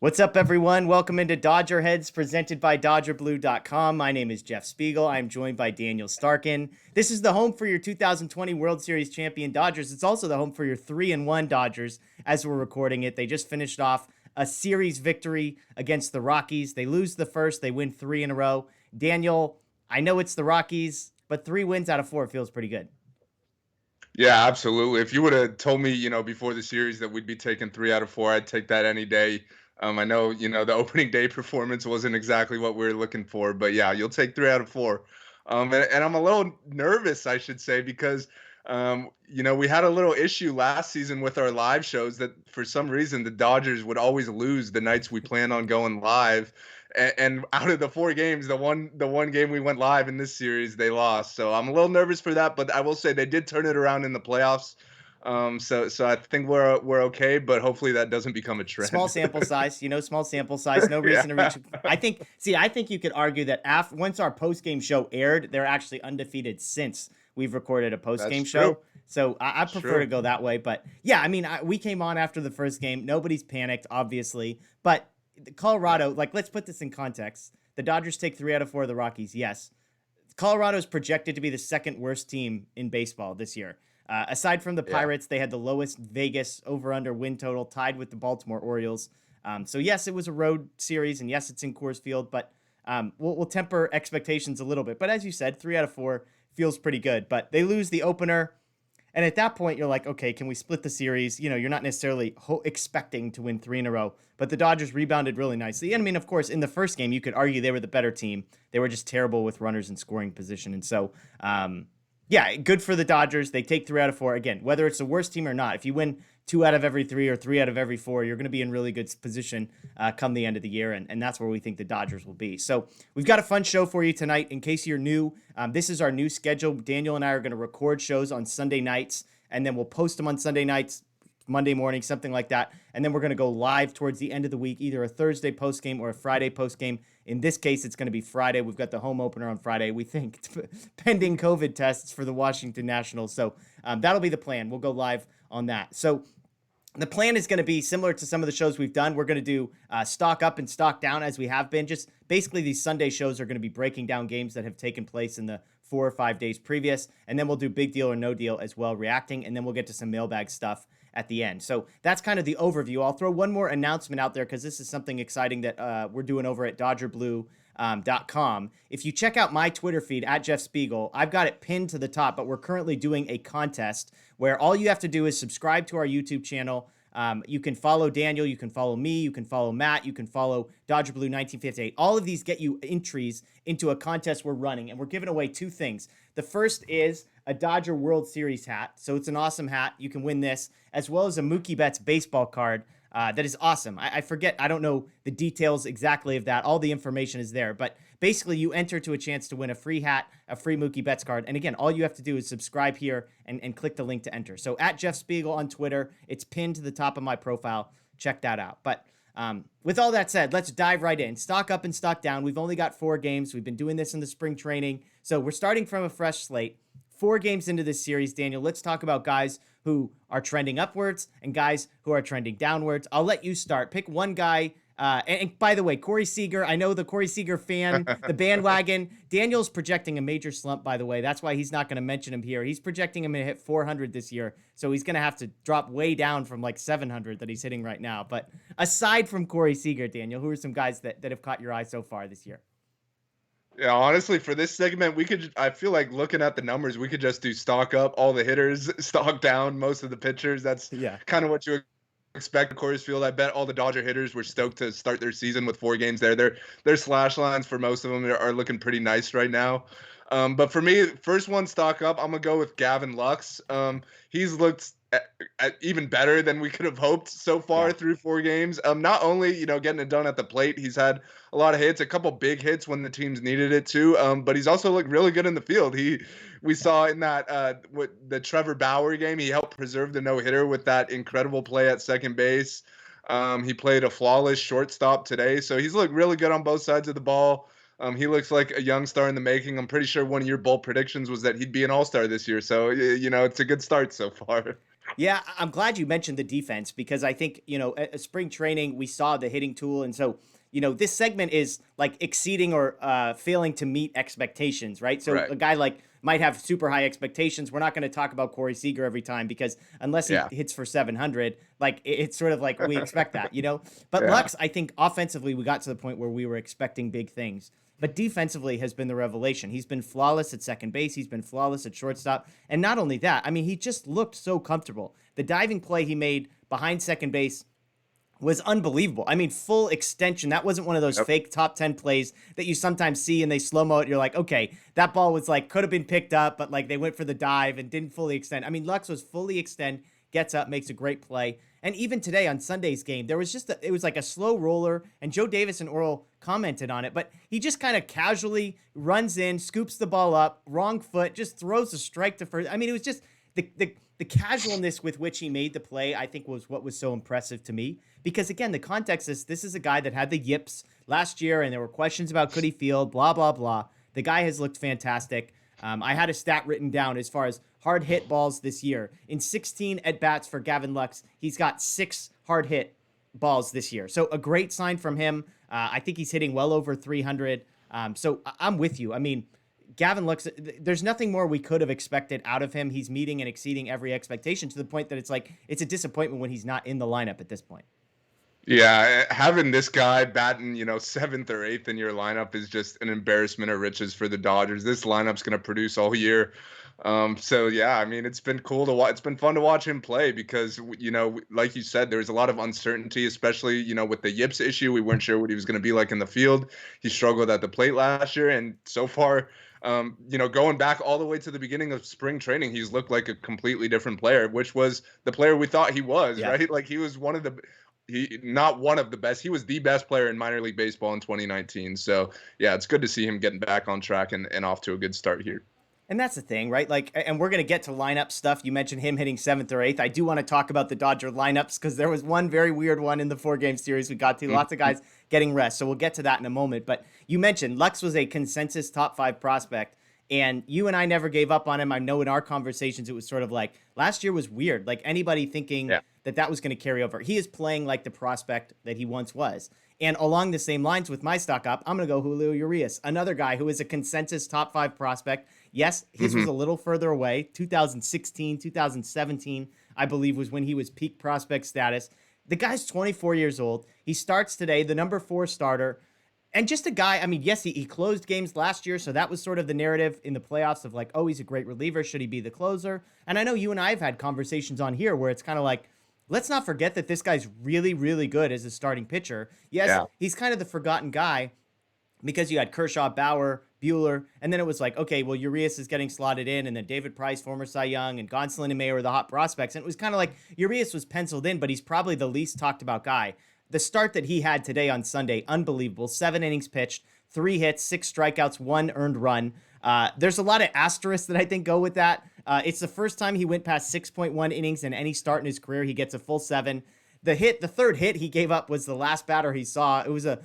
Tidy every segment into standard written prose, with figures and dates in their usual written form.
What's up, everyone? Welcome into DodgerHeads, presented by DodgerBlue.com. My name is Jeff Spiegel. I'm joined by Daniel Starkand. This is the home for your 2020 World Series champion Dodgers. It's also the home for your 3-1 Dodgers as we're recording it. They just finished off a series victory against the Rockies. They lose the first, they win 3 in a row. Daniel, I know it's the Rockies, but 3 wins out of 4 feels pretty good. Yeah, absolutely. If you would have told me, before the series that we'd be taking 3 out of 4, I'd take that any day. I know, the opening day performance wasn't exactly what we were looking for, but yeah, you'll take 3 out of 4. And I'm a little nervous, I should say, because, we had a little issue last season with our live shows that for some reason the Dodgers would always lose the nights we planned on going live. And out of the 4 games, the one game we went live in this series, they lost. So I'm a little nervous for that, but I will say they did turn it around in the playoffs. So I think we're okay, but hopefully that doesn't become a trend. Small sample size, small sample size. No reason to reach. I think you could argue that once our post game show aired, they're actually undefeated since we've recorded a post game show. So I prefer to go that way. But yeah, I mean, we came on after the first game. Nobody's panicked, obviously, but Colorado, let's put this in context. The Dodgers take 3 out of 4 of the Rockies. Yes. Colorado is projected to be the second worst team in baseball this year. Aside from the Pirates, they had the lowest Vegas over-under win total, tied with the Baltimore Orioles. So yes, it was a road series, and yes, it's in Coors Field, but we'll temper expectations a little bit. But as you said, 3 out of 4 feels pretty good. But they lose the opener, and at that point, you're like, okay, can we split the series? You're not necessarily expecting to win 3 in a row, but the Dodgers rebounded really nicely. And I mean, of course, in the first game, you could argue they were the better team. They were just terrible with runners in scoring position, and so yeah, good for the Dodgers. They take 3 out of 4. Again, whether it's the worst team or not, if you win 2 out of every 3 or 3 out of every 4, you're going to be in really good position come the end of the year, and that's where we think the Dodgers will be. So we've got a fun show for you tonight. In case you're new, this is our new schedule. Daniel and I are going to record shows on Sunday nights, and then we'll post them on Sunday nights, Monday morning, something like that. And then we're going to go live towards the end of the week, either a Thursday postgame or a Friday postgame. In this case, it's going to be Friday. We've got the home opener on Friday, we think, pending COVID tests for the Washington Nationals. So that'll be the plan. We'll go live on that. So the plan is going to be similar to some of the shows we've done. We're going to do stock up and stock down as we have been. Just basically these Sunday shows are going to be breaking down games that have taken place in the 4 or 5 days previous. And then we'll do big deal or no deal as well, reacting. And then we'll get to some mailbag stuff at the end. So that's kind of the overview. I'll throw one more announcement out there because this is something exciting that we're doing over at DodgerBlue.com. If you check out my Twitter feed at Jeff Spiegel, I've got it pinned to the top, but we're currently doing a contest where all you have to do is subscribe to our YouTube channel. You can follow Daniel, you can follow me, you can follow Matt, you can follow Dodger Blue 1958. All of these get you entries into a contest we're running, and we're giving away 2 things. The first is a Dodger World Series hat. So it's an awesome hat. You can win this, as well as a Mookie Betts baseball card. That is awesome. I forget, I don't know the details exactly of that. All the information is there, but basically you enter to a chance to win a free hat, a free Mookie Betts card. And again, all you have to do is subscribe here and click the link to enter. So at Jeff Spiegel on Twitter, it's pinned to the top of my profile. Check that out. But with all that said, let's dive right in. Stock up and stock down. We've only got 4 games. We've been doing this in the spring training. So we're starting from a fresh slate. 4 games into this series, Daniel, let's talk about guys who are trending upwards and guys who are trending downwards. I'll let you start. Pick one guy. And by the way, Corey Seager, I know the Corey Seager fan, the bandwagon. Daniel's projecting a major slump, by the way. That's why he's not going to mention him here. He's projecting him to hit 400 this year, so he's going to have to drop way down from like 700 that he's hitting right now. But aside from Corey Seager, Daniel, who are some guys that have caught your eye so far this year? Yeah, honestly, for this segment, I feel like looking at the numbers, we could just do stock up all the hitters, stock down most of the pitchers. That's kind of what you expect at Coors Field. I bet all the Dodger hitters were stoked to start their season with 4 games there. Their slash lines for most of them are looking pretty nice right now. But for me, first one stock up, I'm going to go with Gavin Lux. He's looked even better than we could have hoped so far through 4 games. Not only, getting it done at the plate, he's had a lot of hits, a couple big hits when the teams needed it too. But he's also looked really good in the field. We saw in that the Trevor Bauer game, he helped preserve the no-hitter with that incredible play at second base. He played a flawless shortstop today, so he's looked really good on both sides of the ball. He looks like a young star in the making. I'm pretty sure one of your bold predictions was that he'd be an all-star this year. So, it's a good start so far. Yeah, I'm glad you mentioned the defense because I think, at spring training, we saw the hitting tool. And so, this segment is like exceeding or failing to meet expectations, right? So Right. a guy like might have super high expectations. We're not going to talk about Corey Seager every time because unless he hits for 700, like it's sort of like we expect that. But Yeah. Lux, I think offensively, we got to the point where we were expecting big things. But defensively has been the revelation. He's been flawless at second base. He's been flawless at shortstop. And not only that, I mean, he just looked so comfortable. The diving play he made behind second base was unbelievable. I mean, full extension. That wasn't one of those fake top 10 plays that you sometimes see and they slow-mo it. You're like, okay, that ball was like, could have been picked up, but like they went for the dive and didn't fully extend. I mean, Lux was fully extend, gets up, makes a great play. And even today on Sunday's game, there was it was like a slow roller, and Joe Davis and Oral commented on it, but he just kind of casually runs in, scoops the ball up, wrong foot, just throws a strike to first. I mean, it was just the casualness with which he made the play, I think, was what was so impressive to me. Because again, the context is this is a guy that had the yips last year, and there were questions about could he field, blah, blah, blah. The guy has looked fantastic. I had a stat written down as far as hard hit balls this year. In 16 at-bats for Gavin Lux, he's got 6 hard hit balls this year. So a great sign from him. I think he's hitting well over 300. So I'm with you. I mean, Gavin Lux, there's nothing more we could have expected out of him. He's meeting and exceeding every expectation to the point that it's like it's a disappointment when he's not in the lineup at this point. Yeah, having this guy batting, 7th or 8th in your lineup is just an embarrassment of riches for the Dodgers. This lineup's going to produce all year. So yeah, I mean, it's been cool to watch. It's been fun to watch him play because, like you said, there was a lot of uncertainty, especially, with the yips issue. We weren't sure what he was going to be like in the field. He struggled at the plate last year, and so far, going back all the way to the beginning of spring training, he's looked like a completely different player, which was the player we thought he was, right? Like he was not one of the best. He was the best player in minor league baseball in 2019. So yeah, it's good to see him getting back on track and off to a good start here. And that's the thing, right? Like, and we're going to get to lineup stuff. You mentioned him hitting 7th or 8th. I do want to talk about the Dodger lineups because there was one very weird one in the 4-game series we got to. Lots of guys getting rest. So we'll get to that in a moment. But you mentioned Lux was a consensus top 5 prospect. And you and I never gave up on him. I know in our conversations, it was sort of like last year was weird. Like anybody thinking that was going to carry over. He is playing like the prospect that he once was. And along the same lines with my stock up, I'm going to go Julio Urias, another guy who is a consensus top 5 prospect. Yes, his was a little further away. 2016, 2017, I believe, was when he was peak prospect status. The guy's 24 years old. He starts today, the number 4 starter. And just a guy, I mean, yes, he closed games last year, so that was sort of the narrative in the playoffs of like, oh, he's a great reliever. Should he be the closer? And I know you and I have had conversations on here where it's kind of like, let's not forget that this guy's really, really good as a starting pitcher. Yes, he's kind of the forgotten guy because you had Kershaw, Bauer, Buehler, and then it was like, okay, well, Urias is getting slotted in, and then David Price, former Cy Young, and Gonsolin and May were the hot prospects. And it was kind of like Urias was penciled in, but he's probably the least talked about guy. The start that he had today on Sunday, unbelievable. 7 innings pitched, 3 hits, 6 strikeouts, 1 earned run. There's a lot of asterisks that I think go with that. It's the first time he went past 6.1 innings in any start in his career. He gets a full 7. The 3rd hit he gave up was the last batter he saw. It was a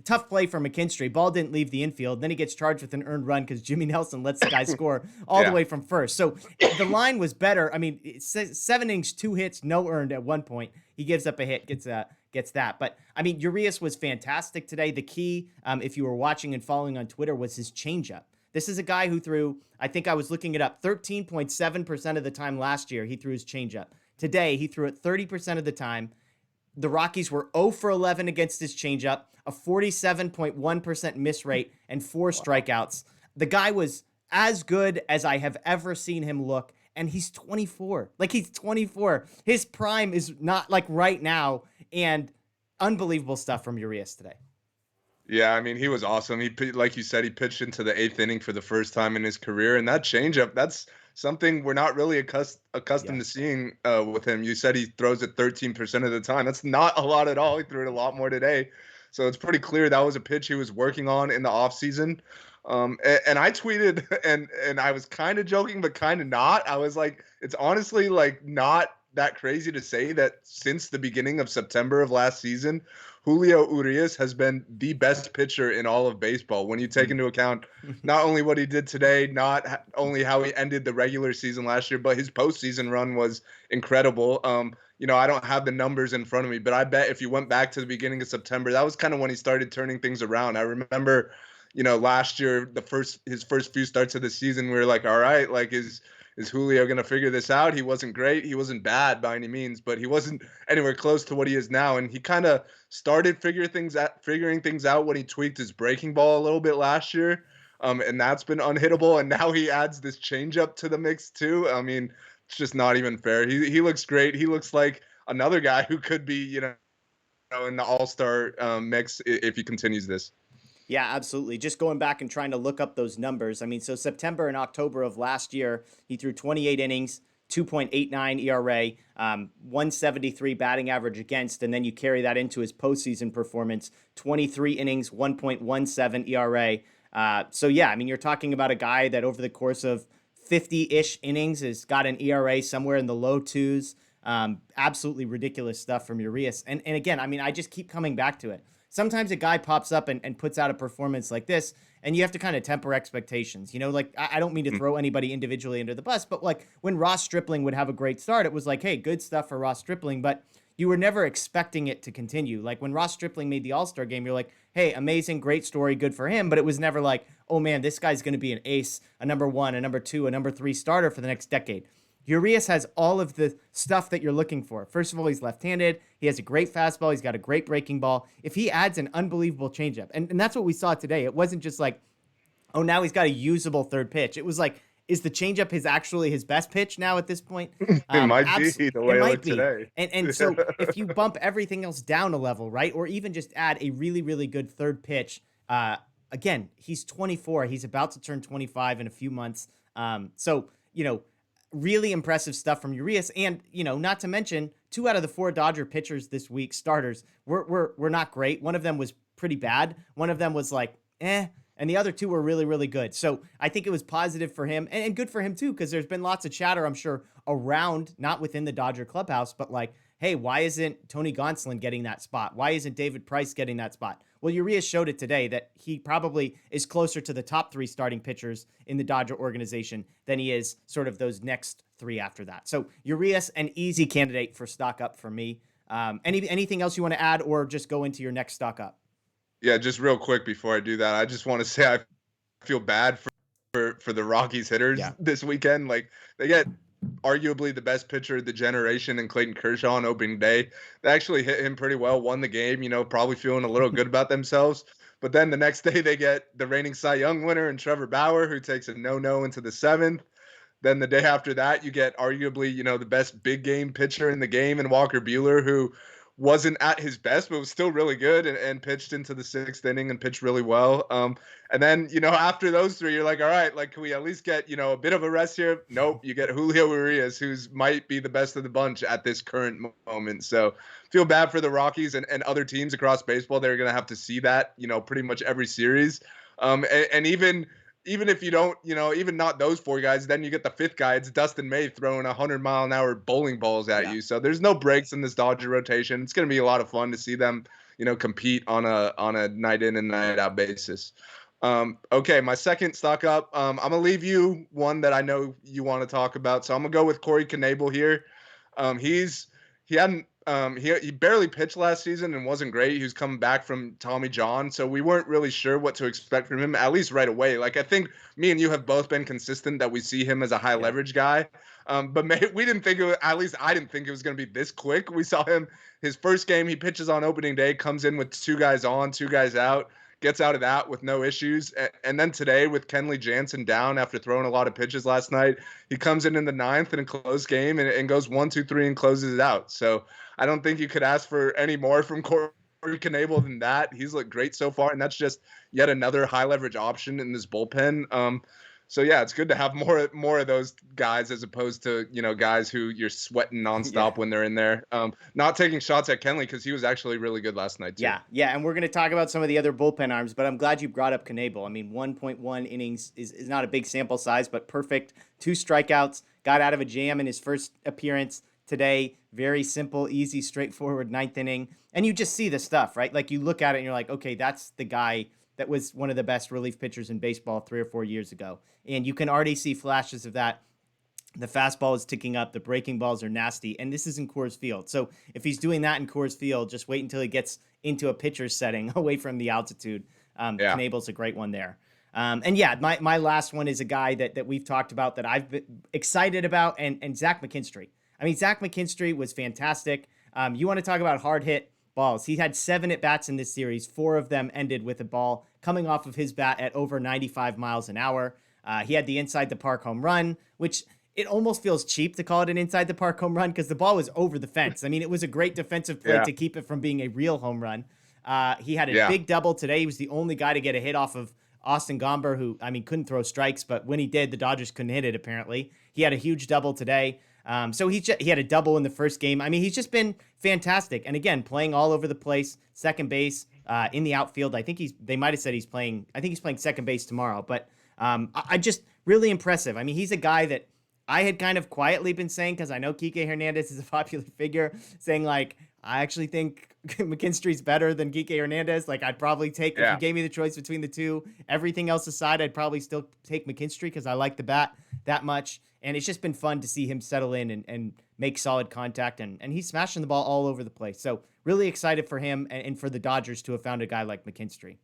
tough play for McKinstry. Ball didn't leave the infield. Then he gets charged with an earned run because Jimmy Nelson lets the guy score all the way from first. So the line was better. I mean, 7 innings, 2 hits, no earned at one point. He gives up a hit, gets that. But, I mean, Urias was fantastic today. The key, if you were watching and following on Twitter, was his changeup. This is a guy who threw, I think I was looking it up, 13.7% of the time last year he threw his changeup. Today, he threw it 30% of the time. The Rockies were 0 for 11 against his changeup, a 47.1% miss rate, and 4 strikeouts. The guy was as good as I have ever seen him look, and he's 24. Like, he's 24. His prime is not, like, right now, and unbelievable stuff from Urias today. Yeah, I mean, he was awesome. Like you said, he pitched into the 8th inning for the first time in his career, and that changeup, that's something we're not really accustomed to seeing with him. You said he throws it 13% of the time. That's not a lot at all. He threw it a lot more today. So it's pretty clear that was a pitch he was working on in the offseason. And I tweeted, and I was kind of joking, but kind of not. I was like, it's honestly like not that crazy to say that since the beginning of September of last season, Julio Urias has been the best pitcher in all of baseball. When you take into account not only what he did today, not only how he ended the regular season last year, but his postseason run was incredible. I don't have the numbers in front of me, but I bet if you went back to the beginning of September, that was kind of when he started turning things around. I remember, last year, his first few starts of the season, we were like, all right, like is Julio going to figure this out? He wasn't great. He wasn't bad by any means, but he wasn't anywhere close to what he is now. And he kind of started figuring things out when he tweaked his breaking ball a little bit last year. And that's been unhittable. And now he adds this changeup to the mix too. I mean, it's just not even fair. He looks great. He looks like another guy who could be, in the all-star mix if he continues this. Yeah, absolutely. Just going back and trying to look up those numbers. I mean, so September and October of last year, he threw 28 innings, 2.89 ERA, 173 batting average against, and then you carry that into his postseason performance, 23 innings, 1.17 ERA. So yeah, I mean, you're talking about a guy that over the course of 50-ish innings has got an ERA somewhere in the low twos. Absolutely ridiculous stuff from Urias. And again, I mean, I just keep coming back to it. Sometimes a guy pops up and puts out a performance like this, and you have to kind of temper expectations. Like, I don't mean to throw anybody individually under the bus, but like when Ross Stripling would have a great start, it was like, hey, good stuff for Ross Stripling, but you were never expecting it to continue. Like when Ross Stripling made the All-Star game, you're like, hey, amazing, great story, good for him, but it was never like, oh man, this guy's going to be an ace, a number 1, a number 2, a number 3 starter for the next decade. Urias has all of the stuff that you're looking for. First of all, he's left-handed. He has a great fastball. He's got a great breaking ball. If he adds an unbelievable changeup, and that's what we saw today. It wasn't just like, oh, now he's got a usable third pitch. It was like, is the changeup actually his best pitch now at this point? It might be the way it looked today. And so if you bump everything else down a level, right, or even just add a really, really good third pitch, again, he's 24. He's about to turn 25 in a few months. Really impressive stuff from Urias. And, not to mention 2 out of the 4 Dodger pitchers this week, starters, were not great. One of them was pretty bad. One of them was like, and the other 2 were really, really good. So I think it was positive for him and good for him too, because there's been lots of chatter, I'm sure, around, not within the Dodger clubhouse, but like, hey, why isn't Tony Gonsolin getting that spot? Why isn't David Price getting that spot? Well, Urias showed it today that he probably is closer to the top 3 starting pitchers in the Dodger organization than he is sort of those next 3 after that. So Urias, an easy candidate for stock up for me. Anything else you want to add or just go into your next stock up? Yeah, just real quick before I do that, I just want to say I feel bad for the Rockies hitters this weekend. Like they get arguably the best pitcher of the generation in Clayton Kershaw on opening day. They actually hit him pretty well, won the game, probably feeling a little good about themselves. But then the next day they get the reigning Cy Young winner and Trevor Bauer, who takes a no-no into the 7th. Then the day after that, you get arguably, the best big game pitcher in the game in Walker Buehler, who wasn't at his best, but was still really good and pitched into the 6th inning and pitched really well. And then, after those 3, you're like, all right, like, can we at least get, a bit of a rest here? Nope. You get Julio Urias, who's might be the best of the bunch at this current moment. So feel bad for the Rockies and other teams across baseball. They're going to have to see that, pretty much every series. And even if you don't, even not those 4 guys, then you get the 5th guy. It's Dustin May throwing 100-mile-an-hour bowling balls at you. So there's no breaks in this Dodger rotation. It's going to be a lot of fun to see them, compete on a night in and night out basis. Okay, my second stock up. I'm gonna leave you one that I know you want to talk about. So I'm gonna go with Corey Knebel here. He barely pitched last season and wasn't great. He was coming back from Tommy John, so we weren't really sure what to expect from him, at least right away. Like I think me and you have both been consistent that we see him as a high leverage guy. But we didn't think at least I didn't think it was going to be this quick. We saw him his first game. He pitches on opening day, comes in with 2 guys on, 2 guys out. Gets out of that with no issues. And then today with Kenley Jansen down after throwing a lot of pitches last night, he comes in the 9th in a close game and goes 1, 2, 3 and closes it out. So I don't think you could ask for any more from Corey Knebel than that. He's looked great so far, and that's just yet another high leverage option in this bullpen. So yeah, it's good to have more of those guys as opposed to, guys who you're sweating nonstop when they're in there. Not taking shots at Kenley because he was actually really good last night too. Yeah, and we're going to talk about some of the other bullpen arms, but I'm glad you brought up Knebel. I mean, 1.1 innings is not a big sample size, but perfect. 2 strikeouts, got out of a jam in his first appearance, today. Very simple, easy, straightforward ninth inning. And you just see the stuff, right? Like you look at it and you're like, okay, that's the guy that was one of the best relief pitchers in baseball 3 or 4 years ago. And you can already see flashes of that. The fastball is ticking up. The breaking balls are nasty. And this is in Coors Field. So if he's doing that in Coors Field, just wait until he gets into a pitcher's setting away from the altitude. Knebel's a great one there. And yeah, my last one is a guy that we've talked about that I've been excited about, and Zach McKinstry. I mean, Zach McKinstry was fantastic. You want to talk about hard hit balls. He had 7 at-bats in this series. 4 of them ended with a ball coming off of his bat at over 95 miles an hour. He had the inside the park home run, which it almost feels cheap to call it an inside the park home run because the ball was over the fence. I mean, it was a great defensive play to keep it from being a real home run. He had a big double today. He was the only guy to get a hit off of Austin Gomber, who, I mean, couldn't throw strikes, but when he did, the Dodgers couldn't hit it, apparently. He had a huge double today. So he had a double in the first game. I mean, he's just been fantastic. And again, playing all over the place, second base, in the outfield. I think they might have said he's playing second base tomorrow, but I just really impressive. I mean, he's a guy that I had kind of quietly been saying, because I know Kike Hernandez is a popular figure, saying like, I actually think McKinstry's better than Kike Hernandez. Like, I'd probably take, if you gave me the choice between the two, everything else aside, I'd probably still take McKinstry because I like the bat that much. And it's just been fun to see him settle in and make solid contact. And he's smashing the ball all over the place. So really excited for him and for the Dodgers to have found a guy like McKinstry.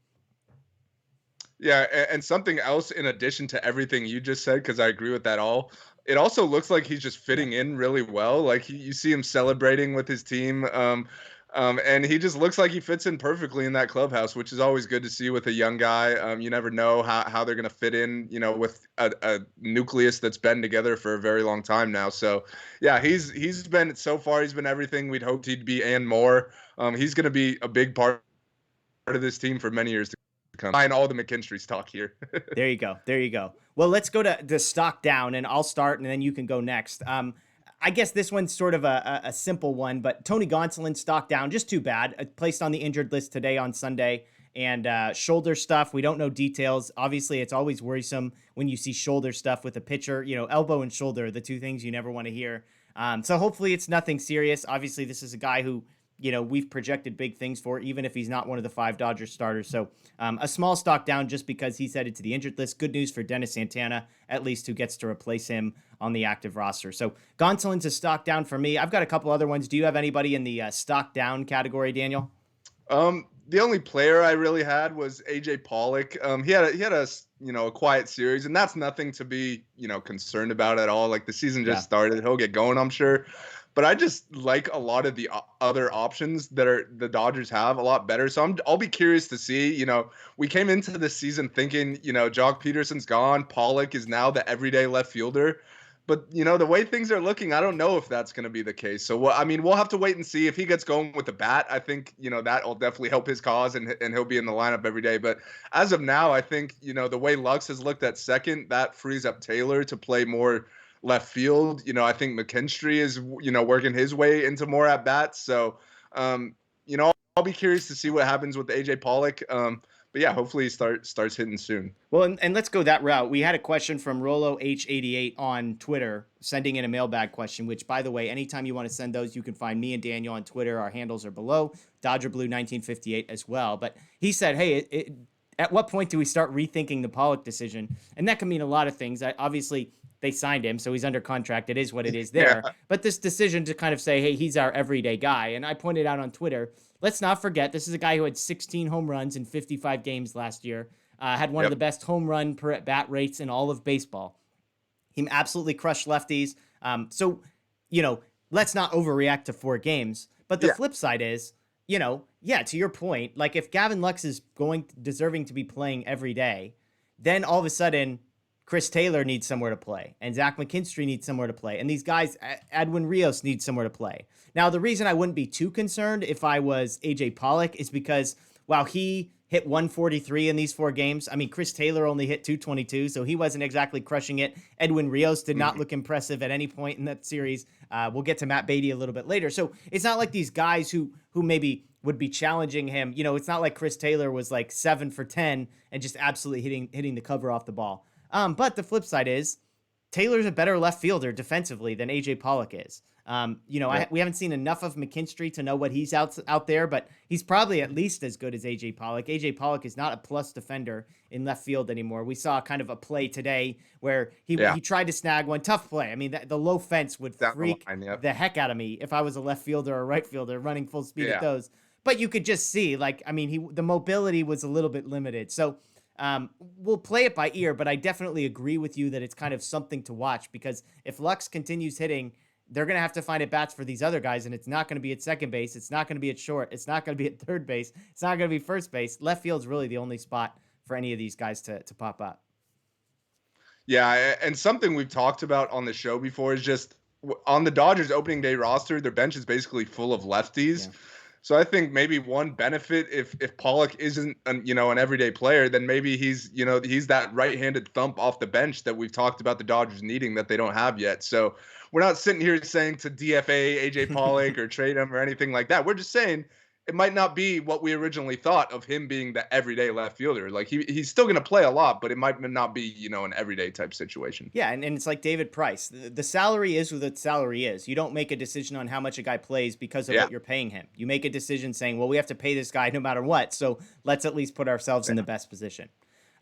Yeah, and something else in addition to everything you just said, because I agree with that all, it also looks like he's just fitting in really well. Like you see him celebrating with his team, and he just looks like he fits in perfectly in that clubhouse, which is always good to see with a young guy. You never know how they're going to fit in, with a nucleus that's been together for a very long time now. So, yeah, he's been everything we'd hoped he'd be and more. He's going to be a big part of this team for many years to come. Behind all the McKinstry stock here. There you go. Well, let's go to the stock down, and I'll start, and then you can go next. I guess this one's sort of a simple one, but Tony Gonsolin stock down, just too bad. Placed on the injured list today on Sunday, and shoulder stuff. We don't know details. Obviously, it's always worrisome when you see shoulder stuff with a pitcher. Elbow and shoulder are the two things you never want to hear. So hopefully it's nothing serious. Obviously, this is a guy who we've projected big things for, even if he's not one of the 5 Dodgers starters. So a small stock down just because he's headed to the injured list. Good news for Dennis Santana, at least, who gets to replace him on the active roster. So Gonsolin's a stock down for me. I've got a couple other ones. Do you have anybody in the stock down category, Daniel? The only player I really had was AJ Pollock. He had a quiet series, and that's nothing to be, concerned about at all. Like, the season just started. He'll get going, I'm sure. But I just like a lot of the other options that the Dodgers have a lot better. So I'll be curious to see. We came into this season thinking, Jock Peterson's gone. Pollock is now the everyday left fielder. But, the way things are looking, I don't know if that's going to be the case. So, we'll have to wait and see if he gets going with the bat. I think, that will definitely help his cause and he'll be in the lineup every day. But as of now, I think, the way Lux has looked at second, that frees up Taylor to play more left field. I think McKinstry is, working his way into more at bats. So, I'll be curious to see what happens with AJ Pollock. But yeah, hopefully he starts hitting soon. Well, and let's go that route. We had a question from Rolo H88 on Twitter, sending in a mailbag question, which, by the way, anytime you want to send those, you can find me and Daniel on Twitter. Our handles are below, DodgerBlue1958 as well. But he said, hey, at what point do we start rethinking the Pollock decision? And that can mean a lot of things. Obviously, they signed him, so he's under contract. It is what it is there. Yeah. But this decision to kind of say, hey, he's our everyday guy. And I pointed out on Twitter, let's not forget, this is a guy who had 16 home runs in 55 games last year, had one of the best home run per at-bat rates in all of baseball. He absolutely crushed lefties. So, let's not overreact to 4 games. But the flip side is, to your point, like if Gavin Lux is deserving to be playing every day, then all of a sudden Chris Taylor needs somewhere to play, and Zach McKinstry needs somewhere to play, and these guys, Edwin Rios, needs somewhere to play. Now, the reason I wouldn't be too concerned if I was AJ Pollock is because while he hit 143 in these 4 games, I mean, Chris Taylor only hit 222, so he wasn't exactly crushing it. Edwin Rios did not look impressive at any point in that series. We'll get to Matt Beatty a little bit later. So it's not like these guys who maybe would be challenging him. It's not like Chris Taylor was like 7 for 10 and just absolutely hitting the cover off the ball. But the flip side is, Taylor's a better left fielder defensively than AJ Pollock is. We haven't seen enough of McKinstry to know what he's out there, but he's probably at least as good as AJ Pollock. AJ Pollock is not a plus defender in left field anymore. We saw kind of a play today where he tried to snag one. Tough play. I mean, the low fence would freak the heck out of me if I was a left fielder or a right fielder running full speed at those. But you could just see, the mobility was a little bit limited. So we'll play it by ear, but I definitely agree with you that it's kind of something to watch, because if Lux continues hitting, they're going to have to find at bats for these other guys, and it's not going to be at second base. It's not going to be at short. It's not going to be at third base. It's not going to be first base. Left field's really the only spot for any of these guys to pop up. Yeah, and something we've talked about on the show before is just on the Dodgers opening day roster, their bench is basically full of lefties. Yeah. So I think maybe one benefit if Pollock isn't an everyday player, then maybe he's that right-handed thump off the bench that we've talked about the Dodgers needing that they don't have yet. So we're not sitting here saying to DFA AJ Pollock or trade him or anything like that. We're just saying it might not be what we originally thought of him being the everyday left fielder. Like he's still going to play a lot, but it might not be, an everyday type situation. Yeah. And it's like David Price. The salary is what the salary is. You don't make a decision on how much a guy plays because of what you're paying him. You make a decision saying, well, we have to pay this guy no matter what. So let's at least put ourselves in the best position.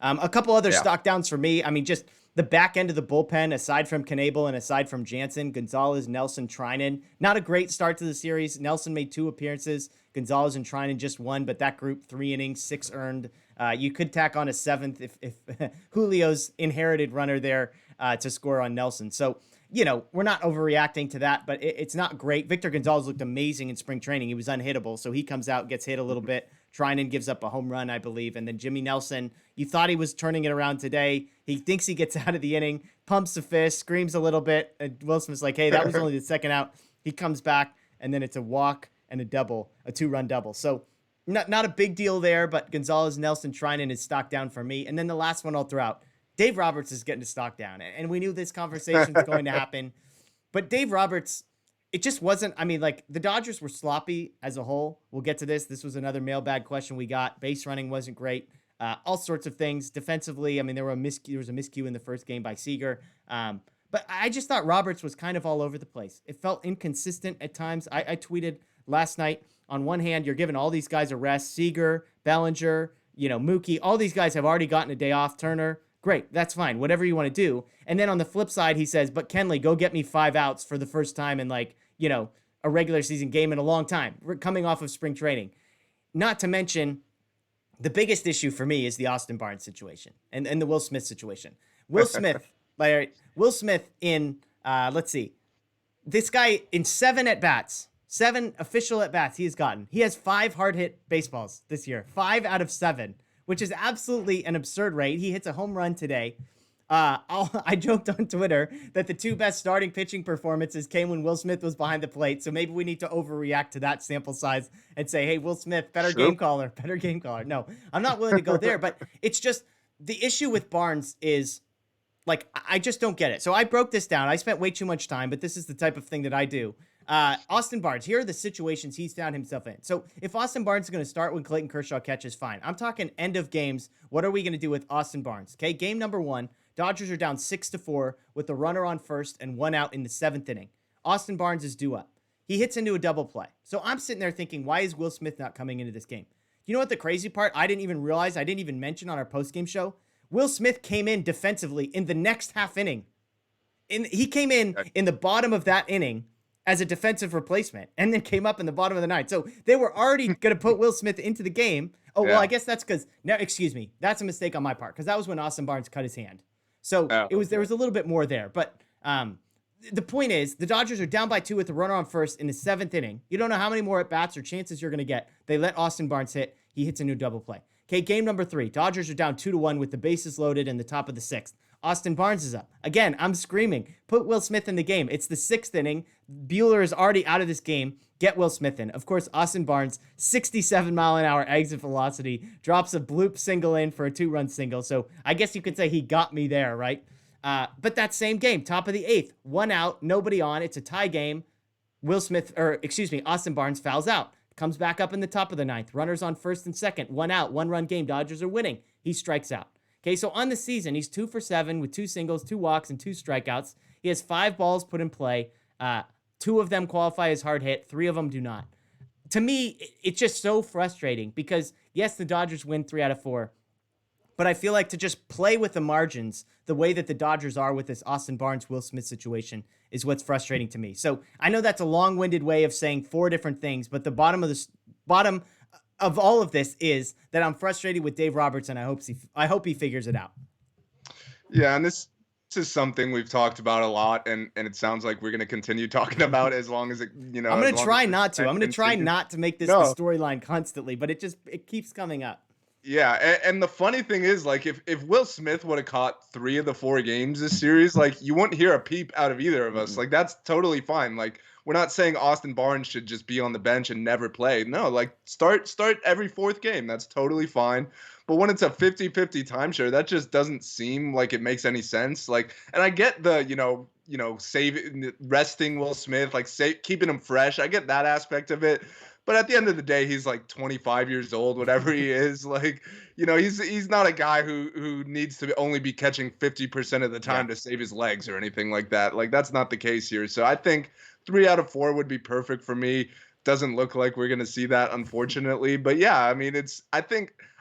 A couple other stock downs for me. I mean, just the back end of the bullpen, aside from Knebel and aside from Jansen, Gonzalez, Nelson, Treinen. Not a great start to the series. Nelson made 2 appearances. Gonzalez and Treinen just 1, but that group 3 innings, 6 earned. You could tack on a 7th if Julio's inherited runner there to score on Nelson. So, we're not overreacting to that, but it's not great. Victor Gonzalez looked amazing in spring training. He was unhittable, so he comes out, gets hit a little bit. Treinen gives up a home run, I believe. And then Jimmy Nelson, you thought he was turning it around today. He thinks he gets out of the inning, pumps the fist, screams a little bit. And Will Smith's like, hey, that was only the second out. He comes back, and then it's a walk and a double, a 2-run double. So not a big deal there, but Gonzalez, Nelson, Treinen is stock down for me. And then the last one I'll throw out, Dave Roberts is getting a stock down. And we knew this conversation was going to happen. But Dave Roberts, it just wasn't, the Dodgers were sloppy as a whole. We'll get to this. This was another mailbag question we got. Base running wasn't great. All sorts of things. Defensively, there was a miscue in the first game by Seager. But I just thought Roberts was kind of all over the place. It felt inconsistent at times. I tweeted last night, on one hand, you're giving all these guys a rest. Seager, Bellinger, Mookie, all these guys have already gotten a day off. Turner, great, that's fine. Whatever you want to do. And then on the flip side, he says, but Kenley, go get me 5 outs for the first time in a regular season game in a long time. We're coming off of spring training. Not to mention, the biggest issue for me is the Austin Barnes situation and the Will Smith situation. Will Smith in, let's see, this guy in 7 at-bats, 7 official at-bats he has gotten. He has 5 hard-hit baseballs this year, 5 out of 7, which is absolutely an absurd rate. He hits a home run today. I joked on Twitter that the 2 best starting pitching performances came when Will Smith was behind the plate. So maybe we need to overreact to that sample size and say, hey, Will Smith, better game caller. No, I'm not willing to go there, but it's just the issue with Barnes is I just don't get it. So I broke this down. I spent way too much time, but this is the type of thing that I do. Austin Barnes, here are the situations he's found himself in. So if Austin Barnes is going to start when Clayton Kershaw catches, fine. I'm talking end of games. What are we going to do with Austin Barnes? Okay, game number 1. Dodgers are down 6-4 with a runner on first and 1 out in the 7th inning. Austin Barnes is due up. He hits into a double play. So I'm sitting there thinking, why is Will Smith not coming into this game? You know what the crazy part? I didn't even realize, I didn't even mention on our postgame show. Will Smith came in defensively in the next half inning. He came in the bottom of that inning as a defensive replacement and then came up in the bottom of the 9th. So they were already going to put Will Smith into the game. Oh, well, I guess that's because, no, excuse me. That's a mistake on my part because that was when Austin Barnes cut his hand. So there was a little bit more there. But the point is, the Dodgers are down by 2 with the runner on first in the 7th inning. You don't know how many more at-bats or chances you're going to get. They let Austin Barnes hit. He hits a new double play. Okay, game number 3. Dodgers are down 2-1 with the bases loaded in the top of the 6th. Austin Barnes is up. Again, I'm screaming, put Will Smith in the game. It's the 6th inning. Buehler is already out of this game. Get Will Smith in. Of course, Austin Barnes, 67-mile-an-hour exit velocity, drops a bloop single in for a 2-run single. So I guess you could say he got me there, right? But that same game, top of the 8th, 1 out, nobody on. It's a tie game. Austin Barnes fouls out. Comes back up in the top of the 9th. Runners on first and second. 1 out, 1-run game. Dodgers are winning. He strikes out. Okay, so on the season, he's 2 for 7 with 2 singles, 2 walks, and 2 strikeouts. He has 5 balls put in play. 2 of them qualify as hard hit. 3 of them do not. To me, it's just so frustrating because, yes, the Dodgers win 3 out of 4. But I feel like to just play with the margins the way that the Dodgers are with this Austin Barnes, Will Smith situation is what's frustrating to me. So I know that's a long-winded way of saying 4 different things, but the bottom of all of this is that I'm frustrated with Dave Roberts, and I hope he figures it out. Yeah, and this is something we've talked about a lot, and it sounds like we're going to continue talking about as long as it, I'm going to try not to. I'm going to try not to make this the storyline constantly, but it keeps coming up. Yeah, and the funny thing is, like, if Will Smith would have caught 3 of the 4 games this series, like, you wouldn't hear a peep out of either of us. Like, that's totally fine. Like, we're not saying Austin Barnes should just be on the bench and never play. No, like, start every 4th game. That's totally fine. But when it's a 50-50 timeshare, that just doesn't seem like it makes any sense. Like, and I get the, resting Will Smith, like, keeping him fresh. I get that aspect of it. But at the end of the day, he's like 25 years old, whatever he is. Like, he's not a guy who needs to only be catching 50% of the time to save his legs or anything like that. Like, that's not the case here. So I think 3 out of 4 would be perfect for me. Doesn't look like we're going to see that, unfortunately. But yeah, I mean,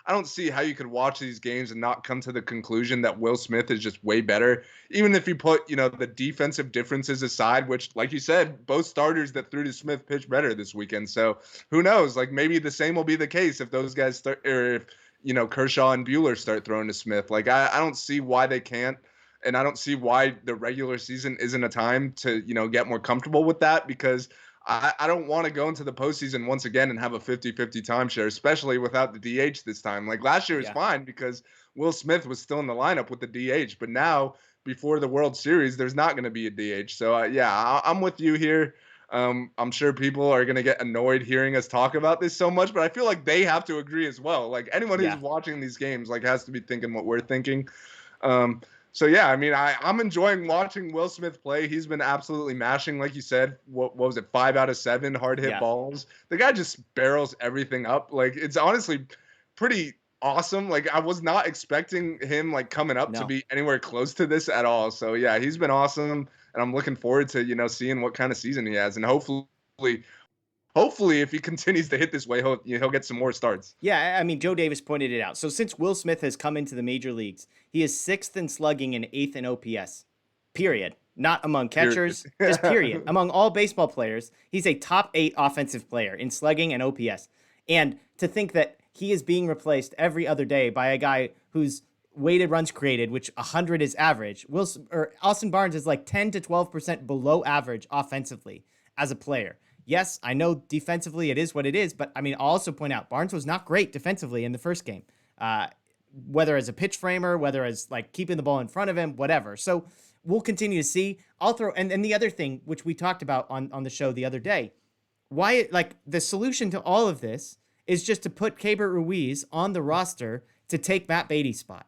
I don't see how you could watch these games and not come to the conclusion that Will Smith is just way better. Even if you put, the defensive differences aside, which, like you said, both starters that threw to Smith pitched better this weekend. So who knows? Like, maybe the same will be the case if those guys start, or if, Kershaw and Buehler start throwing to Smith. Like, I don't see why they can't. And I don't see why the regular season isn't a time to, get more comfortable with that, because I don't want to go into the postseason once again and have a 50-50 timeshare, especially without the DH this time. Like, last year was fine because Will Smith was still in the lineup with the DH, but now before the World Series, there's not going to be a DH. So I'm with you here. I'm sure people are going to get annoyed hearing us talk about this so much, but I feel like they have to agree as well. Like, anyone who's watching these games, like, has to be thinking what we're thinking. So, yeah, I mean, I'm enjoying watching Will Smith play. He's been absolutely mashing, like you said. What was it, 5 out of 7 hard hit balls? The guy just barrels everything up. Like, it's honestly pretty awesome. Like, I was not expecting him, like, coming up to be anywhere close to this at all. So, yeah, he's been awesome, and I'm looking forward to, seeing what kind of season he has. And hopefully, if he continues to hit this way, he'll get some more starts. Yeah, I mean, Joe Davis pointed it out. So since Will Smith has come into the major leagues, he is 6th in slugging and 8th in OPS. Period. Not among catchers, just period. Among all baseball players, he's a top 8 offensive player in slugging and OPS. And to think that he is being replaced every other day by a guy whose weighted runs created, which 100 is average, Austin Barnes is like 10 to 12% below average offensively as a player. Yes, I know defensively it is what it is, but I mean, I'll also point out Barnes was not great defensively in the first game, whether as a pitch framer, whether as like keeping the ball in front of him, whatever. So we'll continue to see. I'll throw, and the other thing, which we talked about on the show the other day, the solution to all of this is just to put Keibert Ruiz on the roster to take Matt Beatty's spot.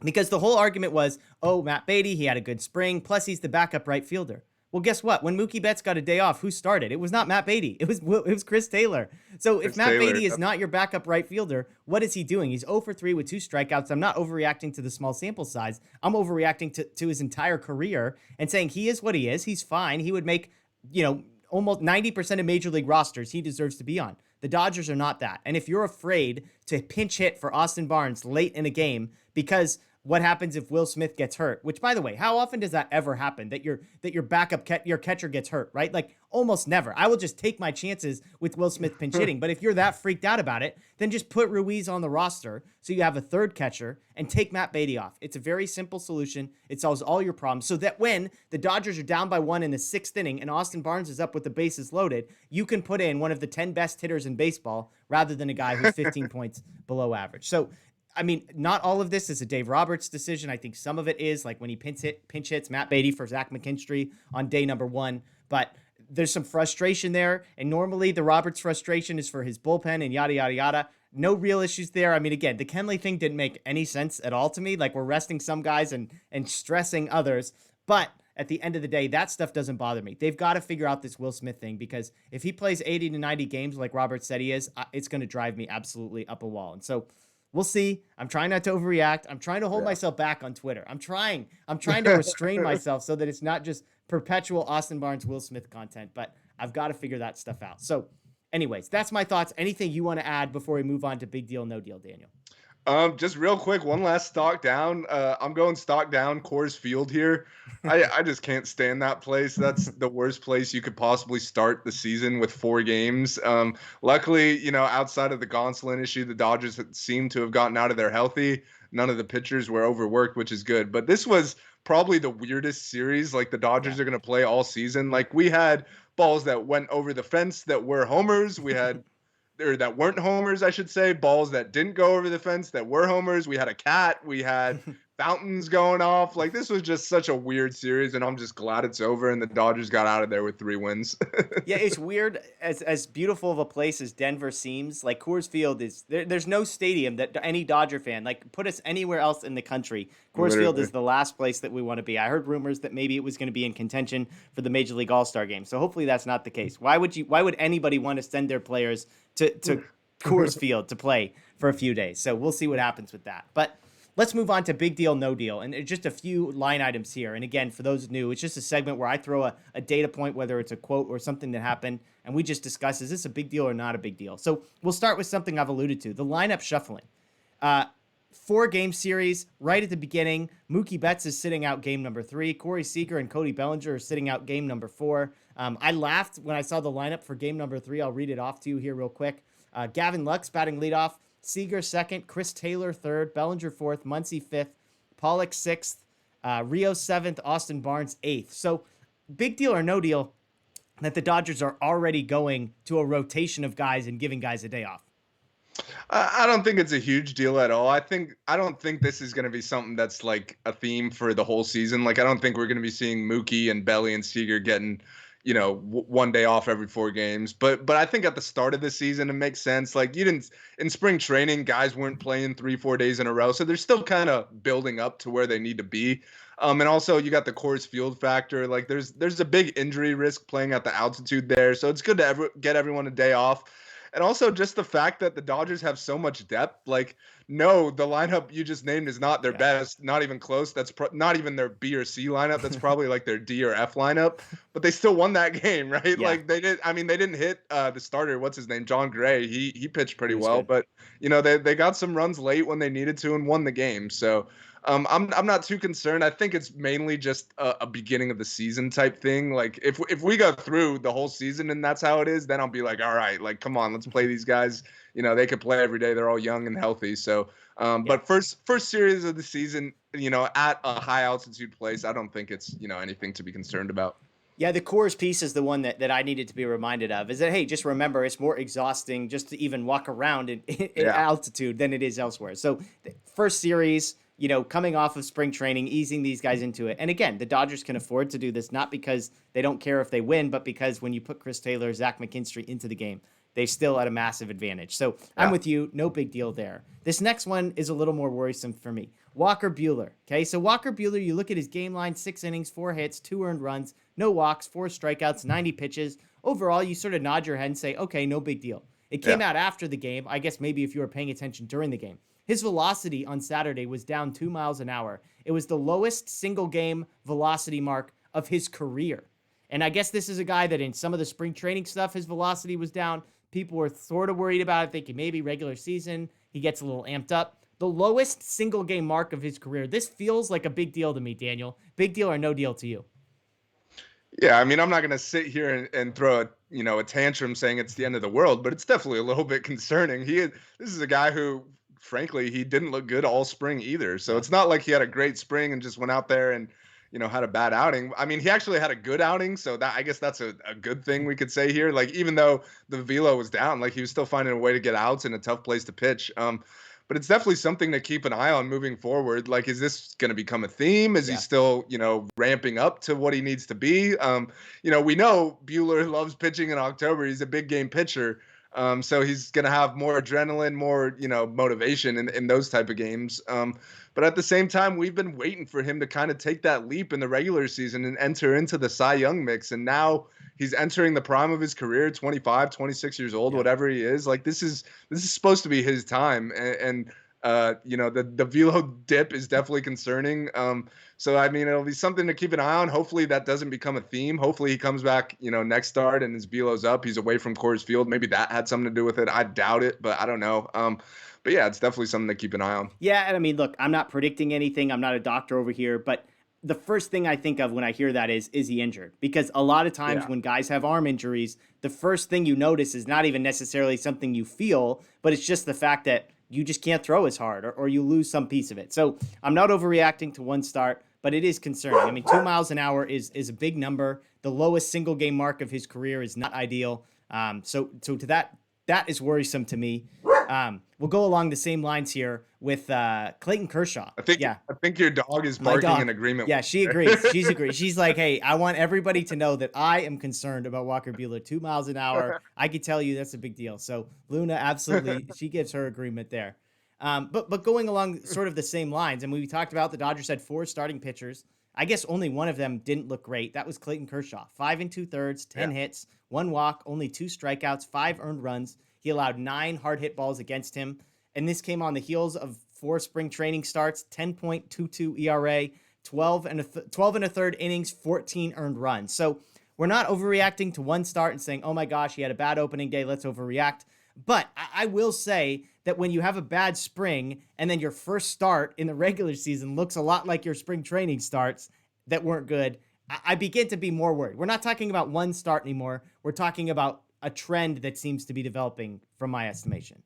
Because the whole argument was, Matt Beatty, he had a good spring, plus he's the backup right fielder. Well, guess what? When Mookie Betts got a day off, who started? It was not Matt Beatty. It was Chris Taylor. So if Matt Beatty is not your backup right fielder, what is he doing? He's 0 for 3 with 2 strikeouts. I'm not overreacting to the small sample size. I'm overreacting to his entire career and saying he is what he is. He's fine. He would make, almost 90% of major league rosters he deserves to be on. The Dodgers are not that. And if you're afraid to pinch hit for Austin Barnes late in a game because what happens if Will Smith gets hurt? Which, by the way, how often does that ever happen? That your backup your catcher gets hurt, right? Like almost never. I will just take my chances with Will Smith pinch hitting. But if you're that freaked out about it, then just put Ruiz on the roster so you have a third catcher and take Matt Beatty off. It's a very simple solution. It solves all your problems so that when the Dodgers are down by 1 in the 6th inning and Austin Barnes is up with the bases loaded, you can put in one of the 10 best hitters in baseball rather than a guy who's 15 points below average. So I mean, not all of this is a Dave Roberts decision. I think some of it is like when he pinch hits Matt Beatty for Zach McKinstry on day number 1. But there's some frustration there. And normally the Roberts frustration is for his bullpen and yada, yada, yada. No real issues there. I mean, again, the Kenley thing didn't make any sense at all to me. Like we're resting some guys and stressing others. But at the end of the day, that stuff doesn't bother me. They've got to figure out this Will Smith thing because if he plays 80 to 90 games like Roberts said he is, it's going to drive me absolutely up a wall. And so we'll see. I'm trying not to overreact. I'm trying to hold myself back on Twitter. I'm trying to restrain myself so that it's not just perpetual Austin Barnes, Will Smith content, but I've got to figure that stuff out. So anyways, that's my thoughts. Anything you want to add before we move on to big deal, no deal, Daniel? Just real quick, one last stock down. I'm going stock down Coors Field here. I just can't stand that place. That's the worst place you could possibly start the season with 4 games. Luckily, outside of the Gonsolin issue, the Dodgers seem to have gotten out of there healthy. None of the pitchers were overworked, which is good. But this was probably the weirdest series like the Dodgers are going to play all season. Like, we had balls that went over the fence that were homers. We had or that weren't homers, I should say, balls that didn't go over the fence that were homers. We had a cat. We had fountains going off. Like, this was just such a weird series, and I'm just glad it's over and the Dodgers got out of there with 3 wins. Yeah, it's weird. As beautiful of a place as Denver seems, like Coors Field is, there's no stadium that any Dodger fan, like, put us anywhere else in the country. Coors Field is the last place that we want to be. I heard rumors that maybe it was going to be in contention for the Major League All-Star game. So hopefully that's not the case. Why would anybody want to send their players to Coors Field to play for a few days? So we'll see what happens with that. But let's move on to big deal, no deal. And just a few line items here. And again, for those new, it's just a segment where I throw a data point, whether it's a quote or something that happened, and we just discuss, is this a big deal or not a big deal? So we'll start with something I've alluded to, the lineup shuffling. 4-game series right at the beginning. Mookie Betts is sitting out game number 3. Corey Seager and Cody Bellinger are sitting out game number 4. I laughed when I saw the lineup for game number 3. I'll read it off to you here real quick. Gavin Lux batting leadoff. Seager second, Chris Taylor third, Bellinger fourth, Muncy fifth, Pollock sixth, Rio seventh, Austin Barnes eighth. So big deal or no deal that the Dodgers are already going to a rotation of guys and giving guys a day off? I don't think it's a huge deal at all. I don't think this is going to be something that's like a theme for the whole season. Like, I don't think we're going to be seeing Mookie and Belly and Seager getting, one day off every 4 games. But I think at the start of the season, it makes sense. Like, in spring training, guys weren't playing 3-4 days in a row. So they're still kind of building up to where they need to be. And also you got the Coors Field factor. Like, there's a big injury risk playing at the altitude there. So it's good to get everyone a day off. And also just the fact that the Dodgers have so much depth. Like, no, the lineup you just named is not their best, not even close. That's not even their B or C lineup. That's probably like their D or F lineup. But they still won that game, right? Yeah. Like, they didn't hit the starter. What's his name? John Gray. He pitched pretty well, good. But they got some runs late when they needed to and won the game. So I'm not too concerned. I think it's mainly just a beginning of the season type thing. Like, if we go through the whole season and that's how it is, then I'll be like, all right, like, come on, let's play these guys. They could play every day. They're all young and healthy. So, but first series of the season, at a high altitude place, I don't think it's, anything to be concerned about. Yeah, the Coors piece is the one that I needed to be reminded of, is that, hey, just remember, it's more exhausting just to even walk around in altitude than it is elsewhere. So the first series, coming off of spring training, easing these guys into it. And again, the Dodgers can afford to do this, not because they don't care if they win, but because when you put Chris Taylor, Zach McKinstry into the game, they're still at a massive advantage. So I'm with you. No big deal there. This next one is a little more worrisome for me. Walker Buehler. Okay, so Walker Buehler, you look at his game line, 6 innings, 4 hits, 2 earned runs, no walks, 4 strikeouts, 90 pitches. Overall, you sort of nod your head and say, okay, no big deal. It came out after the game. I guess maybe if you were paying attention during the game. His velocity on Saturday was down 2 miles an hour. It was the lowest single game velocity mark of his career. And I guess this is a guy that in some of the spring training stuff, his velocity was down. People were sort of worried about it, thinking maybe regular season, he gets a little amped up. The lowest single game mark of his career. This feels like a big deal to me, Daniel. Big deal or no deal to you? Yeah, I mean, I'm not going to sit here and throw a tantrum saying it's the end of the world, but it's definitely a little bit concerning. This is a guy who, frankly, he didn't look good all spring either. So it's not like he had a great spring and just went out there and, had a bad outing. I mean, he actually had a good outing. So I guess that's a good thing we could say here. Like, even though the velo was down, like, he was still finding a way to get outs in a tough place to pitch. But it's definitely something to keep an eye on moving forward. Like, is this going to become a theme? Is he still, ramping up to what he needs to be? We know Buehler loves pitching in October. He's a big game pitcher. So he's going to have more adrenaline, more, motivation in those type of games. But at the same time, we've been waiting for him to kind of take that leap in the regular season and enter into the Cy Young mix. And now he's entering the prime of his career, 25, 26 years old, whatever he is. Like, this is supposed to be his time. And The velo dip is definitely concerning. So I mean, it'll be something to keep an eye on. Hopefully that doesn't become a theme. Hopefully he comes back, next start and his velo's up. He's away from Coors Field. Maybe that had something to do with it. I doubt it, but I don't know. But yeah, it's definitely something to keep an eye on. Yeah, and I mean, look, I'm not predicting anything. I'm not a doctor over here, but the first thing I think of when I hear that is he injured? Because a lot of times when guys have arm injuries, the first thing you notice is not even necessarily something you feel, but it's just the fact that you just can't throw as hard or you lose some piece of it. So I'm not overreacting to one start, but it is concerning. I mean, 2 miles an hour is a big number. The lowest single game mark of his career is not ideal. So to that is worrisome to me. We'll go along the same lines here with Clayton Kershaw. I think your dog is barking in agreement. Yeah, she agrees. She's agreed. She's like, hey, I want everybody to know that I am concerned about Walker Buehler. 2 miles an hour. I could tell you that's a big deal. So Luna, absolutely, she gives her agreement there. But going along sort of the same lines, and we talked about the Dodgers had 4 starting pitchers. I guess only one of them didn't look great. That was Clayton Kershaw. 5 2/3, 10 hits, 1 walk, only 2 strikeouts, 5 earned runs. He allowed 9 hard hit balls against him. And this came on the heels of 4 spring training starts, 10.22 ERA, 12 and a third innings, 14 earned runs. So we're not overreacting to one start and saying, oh my gosh, he had a bad opening day, let's overreact. But I will say that when you have a bad spring and then your first start in the regular season looks a lot like your spring training starts that weren't good, I begin to be more worried. We're not talking about one start anymore. We're talking about a trend that seems to be developing from my estimation.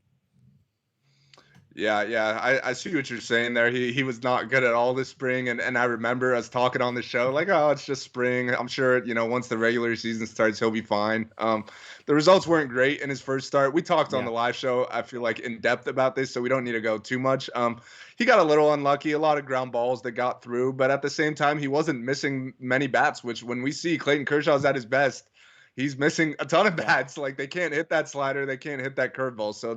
Yeah, I see what you're saying there. He was not good at all this spring, and I remember us talking on the show like, oh, it's just spring. I'm sure once the regular season starts, he'll be fine. The results weren't great in his first start. We talked on the live show, I feel like, in depth about this, so we don't need to go too much. He got a little unlucky, a lot of ground balls that got through, but at the same time, he wasn't missing many bats, which when we see Clayton Kershaw's at his best, he's missing a ton of bats. Like they can't hit that slider, they can't hit that curveball. So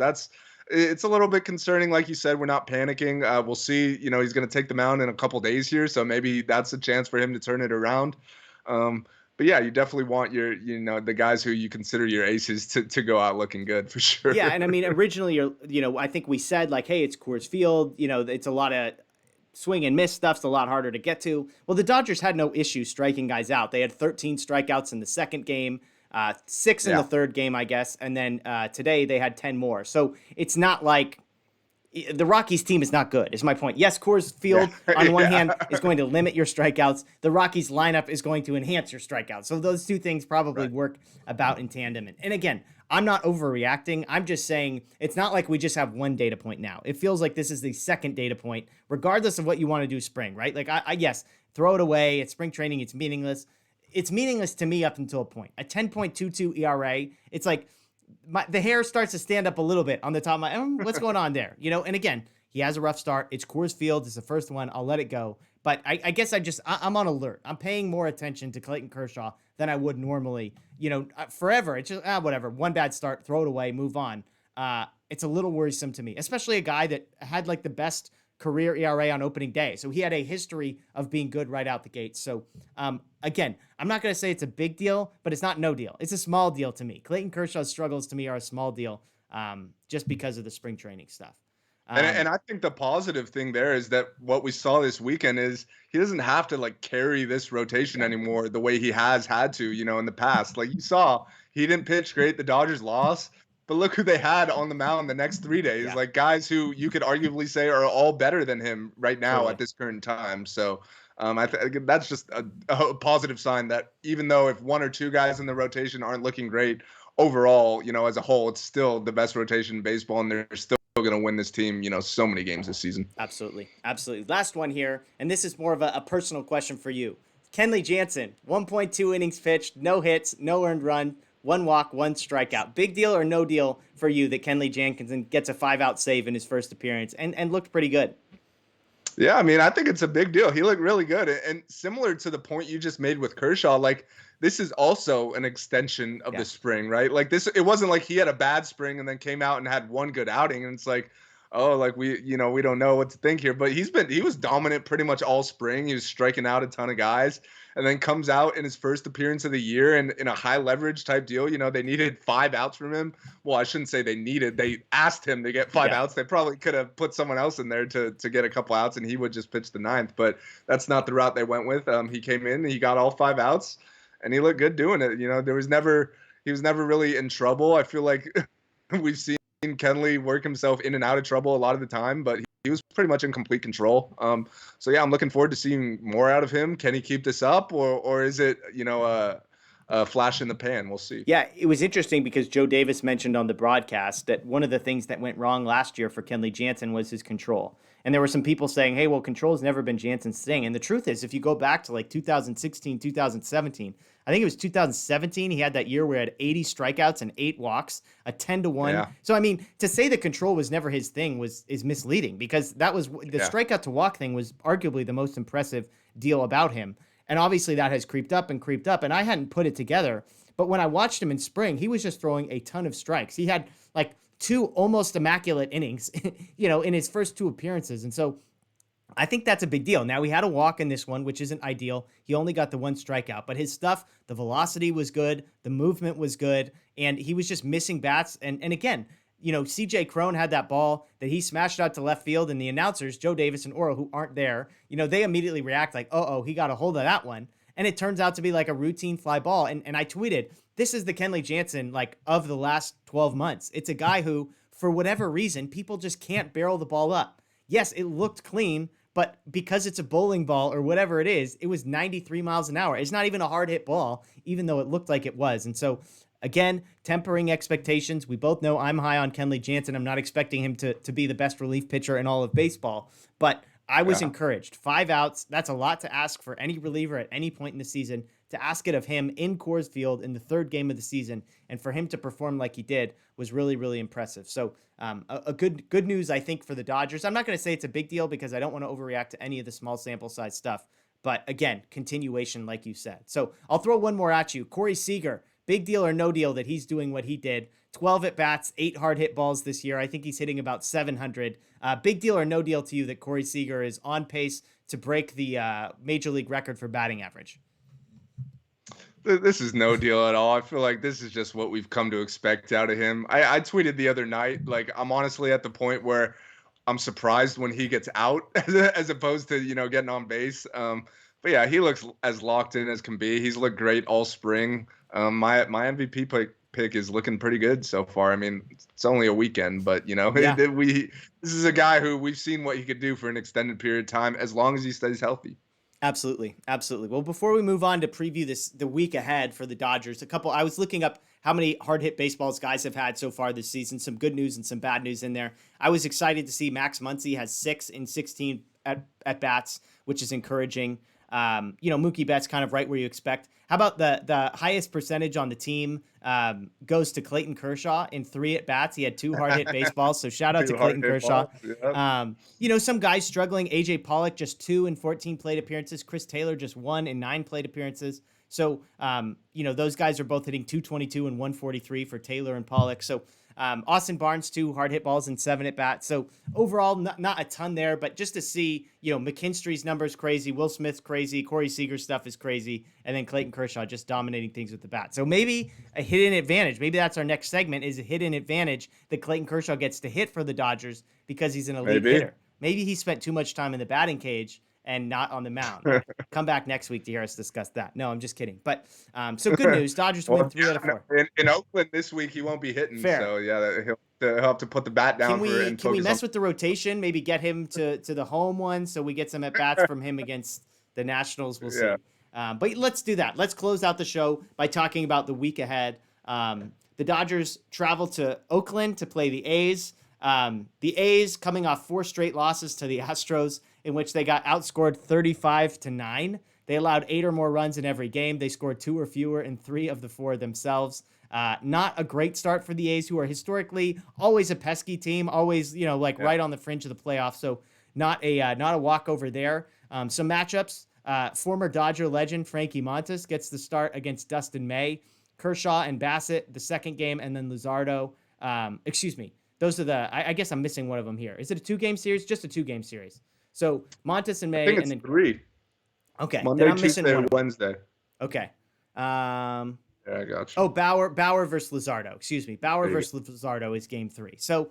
it's a little bit concerning. Like you said, we're not panicking. We'll see. He's going to take the mound in a couple days here, so maybe that's a chance for him to turn it around. But yeah, you definitely want your, the guys who you consider your aces to go out looking good for sure. Yeah, and I mean, originally, I think we said like, hey, it's Coors Field. It's a lot of swing and miss stuff's a lot harder to get to. Well, the Dodgers had no issue striking guys out. They had 13 strikeouts in the second game. 6 in the third game, I guess. And then today they had 10 more. So it's not like the Rockies team is not good, is my point. Yes, Coors Field, on one hand, is going to limit your strikeouts. The Rockies lineup is going to enhance your strikeouts. So those two things probably work about in tandem. And again, I'm not overreacting. I'm just saying it's not like we just have one data point now. It feels like this is the second data point, regardless of what you want to do spring, right? Like, yes, throw it away. It's spring training. It's meaningless. It's meaningless to me up until a point. A 10.22 ERA, it's like the hair starts to stand up a little bit on the top of my, what's going on there? And again, he has a rough start. It's Coors Field. It's the first one. I'll let it go. But I guess I'm on alert. I'm paying more attention to Clayton Kershaw than I would normally. Forever. It's just, whatever. One bad start, throw it away, move on. It's a little worrisome to me, especially a guy that had like the best career ERA on opening day. So he had a history of being good right out the gate. So again, I'm not going to say it's a big deal, but it's not no deal. It's a small deal to me. Clayton Kershaw's struggles to me are a small deal just because of the spring training stuff. And I think the positive thing there is that what we saw this weekend is he doesn't have to like carry this rotation anymore the way he has had to, in the past. Like you saw, he didn't pitch great. The Dodgers lost. But look who they had on the mound the next 3 days, like guys who you could arguably say are all better than him right now at this current time. So I think that's just a positive sign that even though if 1 or 2 guys in the rotation aren't looking great overall, as a whole, it's still the best rotation in baseball, and they're still going to win this team, so many games this season. Absolutely. Last one here, and this is more of a personal question for you. Kenley Jansen, 1.2 innings pitched, no hits, no earned run. 1 walk, 1 strikeout. Big deal or no deal for you that Kenley Jansen gets a 5-out save in his first appearance and looked pretty good? Yeah, I mean, I think it's a big deal. He looked really good. And similar to the point you just made with Kershaw, like this is also an extension of the spring, right? Like it wasn't like he had a bad spring and then came out and had 1 good outing. And it's like, oh, like we don't know what to think here. But he was dominant pretty much all spring. He was striking out a ton of guys, and then comes out in his first appearance of the year and in a high leverage type deal. They needed 5 outs from him. Well, I shouldn't say they asked him to get 5 outs. They probably could have put someone else in there to get a couple outs, and he would just pitch the 9th. But that's not the route they went with. He came in, he got all 5 outs, and he looked good doing it. He was never really in trouble. I feel like we've seen Kenley work himself in and out of trouble a lot of the time, but he was pretty much in complete control. So yeah, I'm looking forward to seeing more out of him. Can he keep this up, or is it a flash in the pan? We'll see. Yeah, it was interesting because Joe Davis mentioned on the broadcast that one of the things that went wrong last year for Kenley Jansen was his control. And there were some people saying, hey, well, control's never been Jansen's thing. And the truth is, if you go back to like 2016, 2017, I think it was 2017, he had that year where he had 80 strikeouts and 8 walks, a 10-1. Yeah. So, I mean, to say that control was never his thing is misleading, because that was the strikeout to walk thing was arguably the most impressive deal about him. And obviously that has creeped up. And I hadn't put it together. But when I watched him in spring, he was just throwing a ton of strikes. He had like 2 almost immaculate innings, in his first 2 appearances. And so I think that's a big deal. Now, he had a walk in this one, which isn't ideal. He only got the 1 strikeout, but his stuff, the velocity was good, the movement was good, and he was just missing bats. And again, CJ Cron had that ball that he smashed out to left field, and the announcers, Joe Davis and Oro, who aren't there, they immediately react like, he got a hold of that one. And it turns out to be like a routine fly ball. And I tweeted, this is the Kenley Jansen of the last 12 months. It's a guy who, for whatever reason, people just can't barrel the ball up. Yes, it looked clean, but because it's a bowling ball or whatever it was 93 miles an hour. It's not even a hard hit ball, even though it looked like it was. And so, again, tempering expectations. We both know I'm high on Kenley Jansen. I'm not expecting him to be the best relief pitcher in all of baseball, but I was encouraged. 5 outs, that's a lot to ask for any reliever at any point in the season. To ask it of him in Coors Field in the 3rd game of the season, and for him to perform like he did was really, really impressive. So a good news, I think, for the Dodgers. I'm not going to say it's a big deal because I don't want to overreact to any of the small sample size stuff. But again, continuation, like you said. So I'll throw one more at you. Corey Seager, big deal or no deal that he's doing what he did. 12 at-bats, 8 hard hit balls this year. I think he's hitting about 700. Big deal or no deal to you that Corey Seager is on pace to break the major league record for batting average? This is no deal at all. I feel like this is just what we've come to expect out of him. I tweeted the other night, like, I'm honestly at the point where I'm surprised when he gets out as opposed to, getting on base. But yeah, he looks as locked in as can be. He's looked great all spring. My MVP pick is looking pretty good so far. I mean, it's only a weekend, but this is a guy who we've seen what he could do for an extended period of time as long as he stays healthy. Absolutely. Well, before we move on to preview the week ahead for the Dodgers, I was looking up how many hard hit baseballs guys have had so far this season. Some good news and some bad news in there. I was excited to see Max Muncy has 6 in 16 at bats, which is encouraging. Mookie Betts kind of right where you expect. How about the highest percentage on the team goes to Clayton Kershaw in 3 at bats. He had 2 hard hit baseballs, so shout out to Clayton Kershaw. Yep. Some guys struggling. AJ Pollock just 2 in 14 plate appearances. Chris Taylor just 1 in 9 plate appearances. So those guys are both hitting 222 and 143 for Taylor and Pollock. So Austin Barnes 2 hard hit balls and 7 at bats. So overall, not a ton there, but just to see, McKinstry's numbers crazy, Will Smith's crazy, Corey Seager's stuff is crazy, and then Clayton Kershaw just dominating things with the bat. So maybe a hidden advantage. Maybe that's our next segment, is a hidden advantage that Clayton Kershaw gets to hit for the Dodgers because he's an elite hitter. Maybe he spent too much time in the batting cage and not on the mound. Come back next week to hear us discuss that. No, I'm just kidding. But so good news. Dodgers win 3 out of 4. In Oakland this week, he won't be hitting. Fair. So, yeah, he'll have to put the bat down. Can we mess with the rotation? Maybe get him to the home one so we get some at-bats from him against the Nationals. We'll see. But let's do that. Let's close out the show by talking about the week ahead. The Dodgers travel to Oakland to play the A's. The A's coming off 4 straight losses to the Astros, in which they got outscored 35-9. They allowed 8 or more runs in every game. They scored 2 or fewer in 3 of the 4 themselves. Not a great start for the A's, who are historically always a pesky team, always, right on the fringe of the playoffs. So not a walkover there. Some matchups. Former Dodger legend Frankie Montas gets the start against Dustin May. Kershaw and Bassett the second game, and then Luzardo. Those are the. I guess I'm missing one of them here. Is it a 2-game series? Just a 2-game series. So Montes and May, I think it's and then 3. okay, Monday, then I'm missing Tuesday, one of them. Wednesday. Okay. Yeah, I got you. Oh, Bauer versus Luzardo. Excuse me. Bauer versus Luzardo is game 3. So,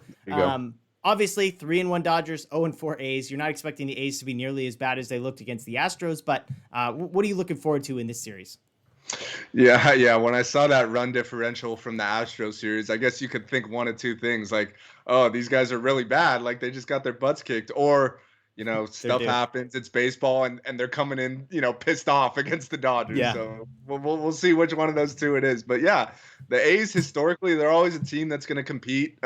obviously 3-1 Dodgers, 0-4 A's. You're not expecting the A's to be nearly as bad as they looked against the Astros, but what are you looking forward to in this series? Yeah. When I saw that run differential from the Astros series, I guess you could think one of two things, like, oh, these guys are really bad, like they just got their butts kicked, or stuff happens. It's baseball, and they're coming in, pissed off against the Dodgers. Yeah. So we'll see which one of those two it is. But yeah, the A's historically, they're always a team that's going to compete.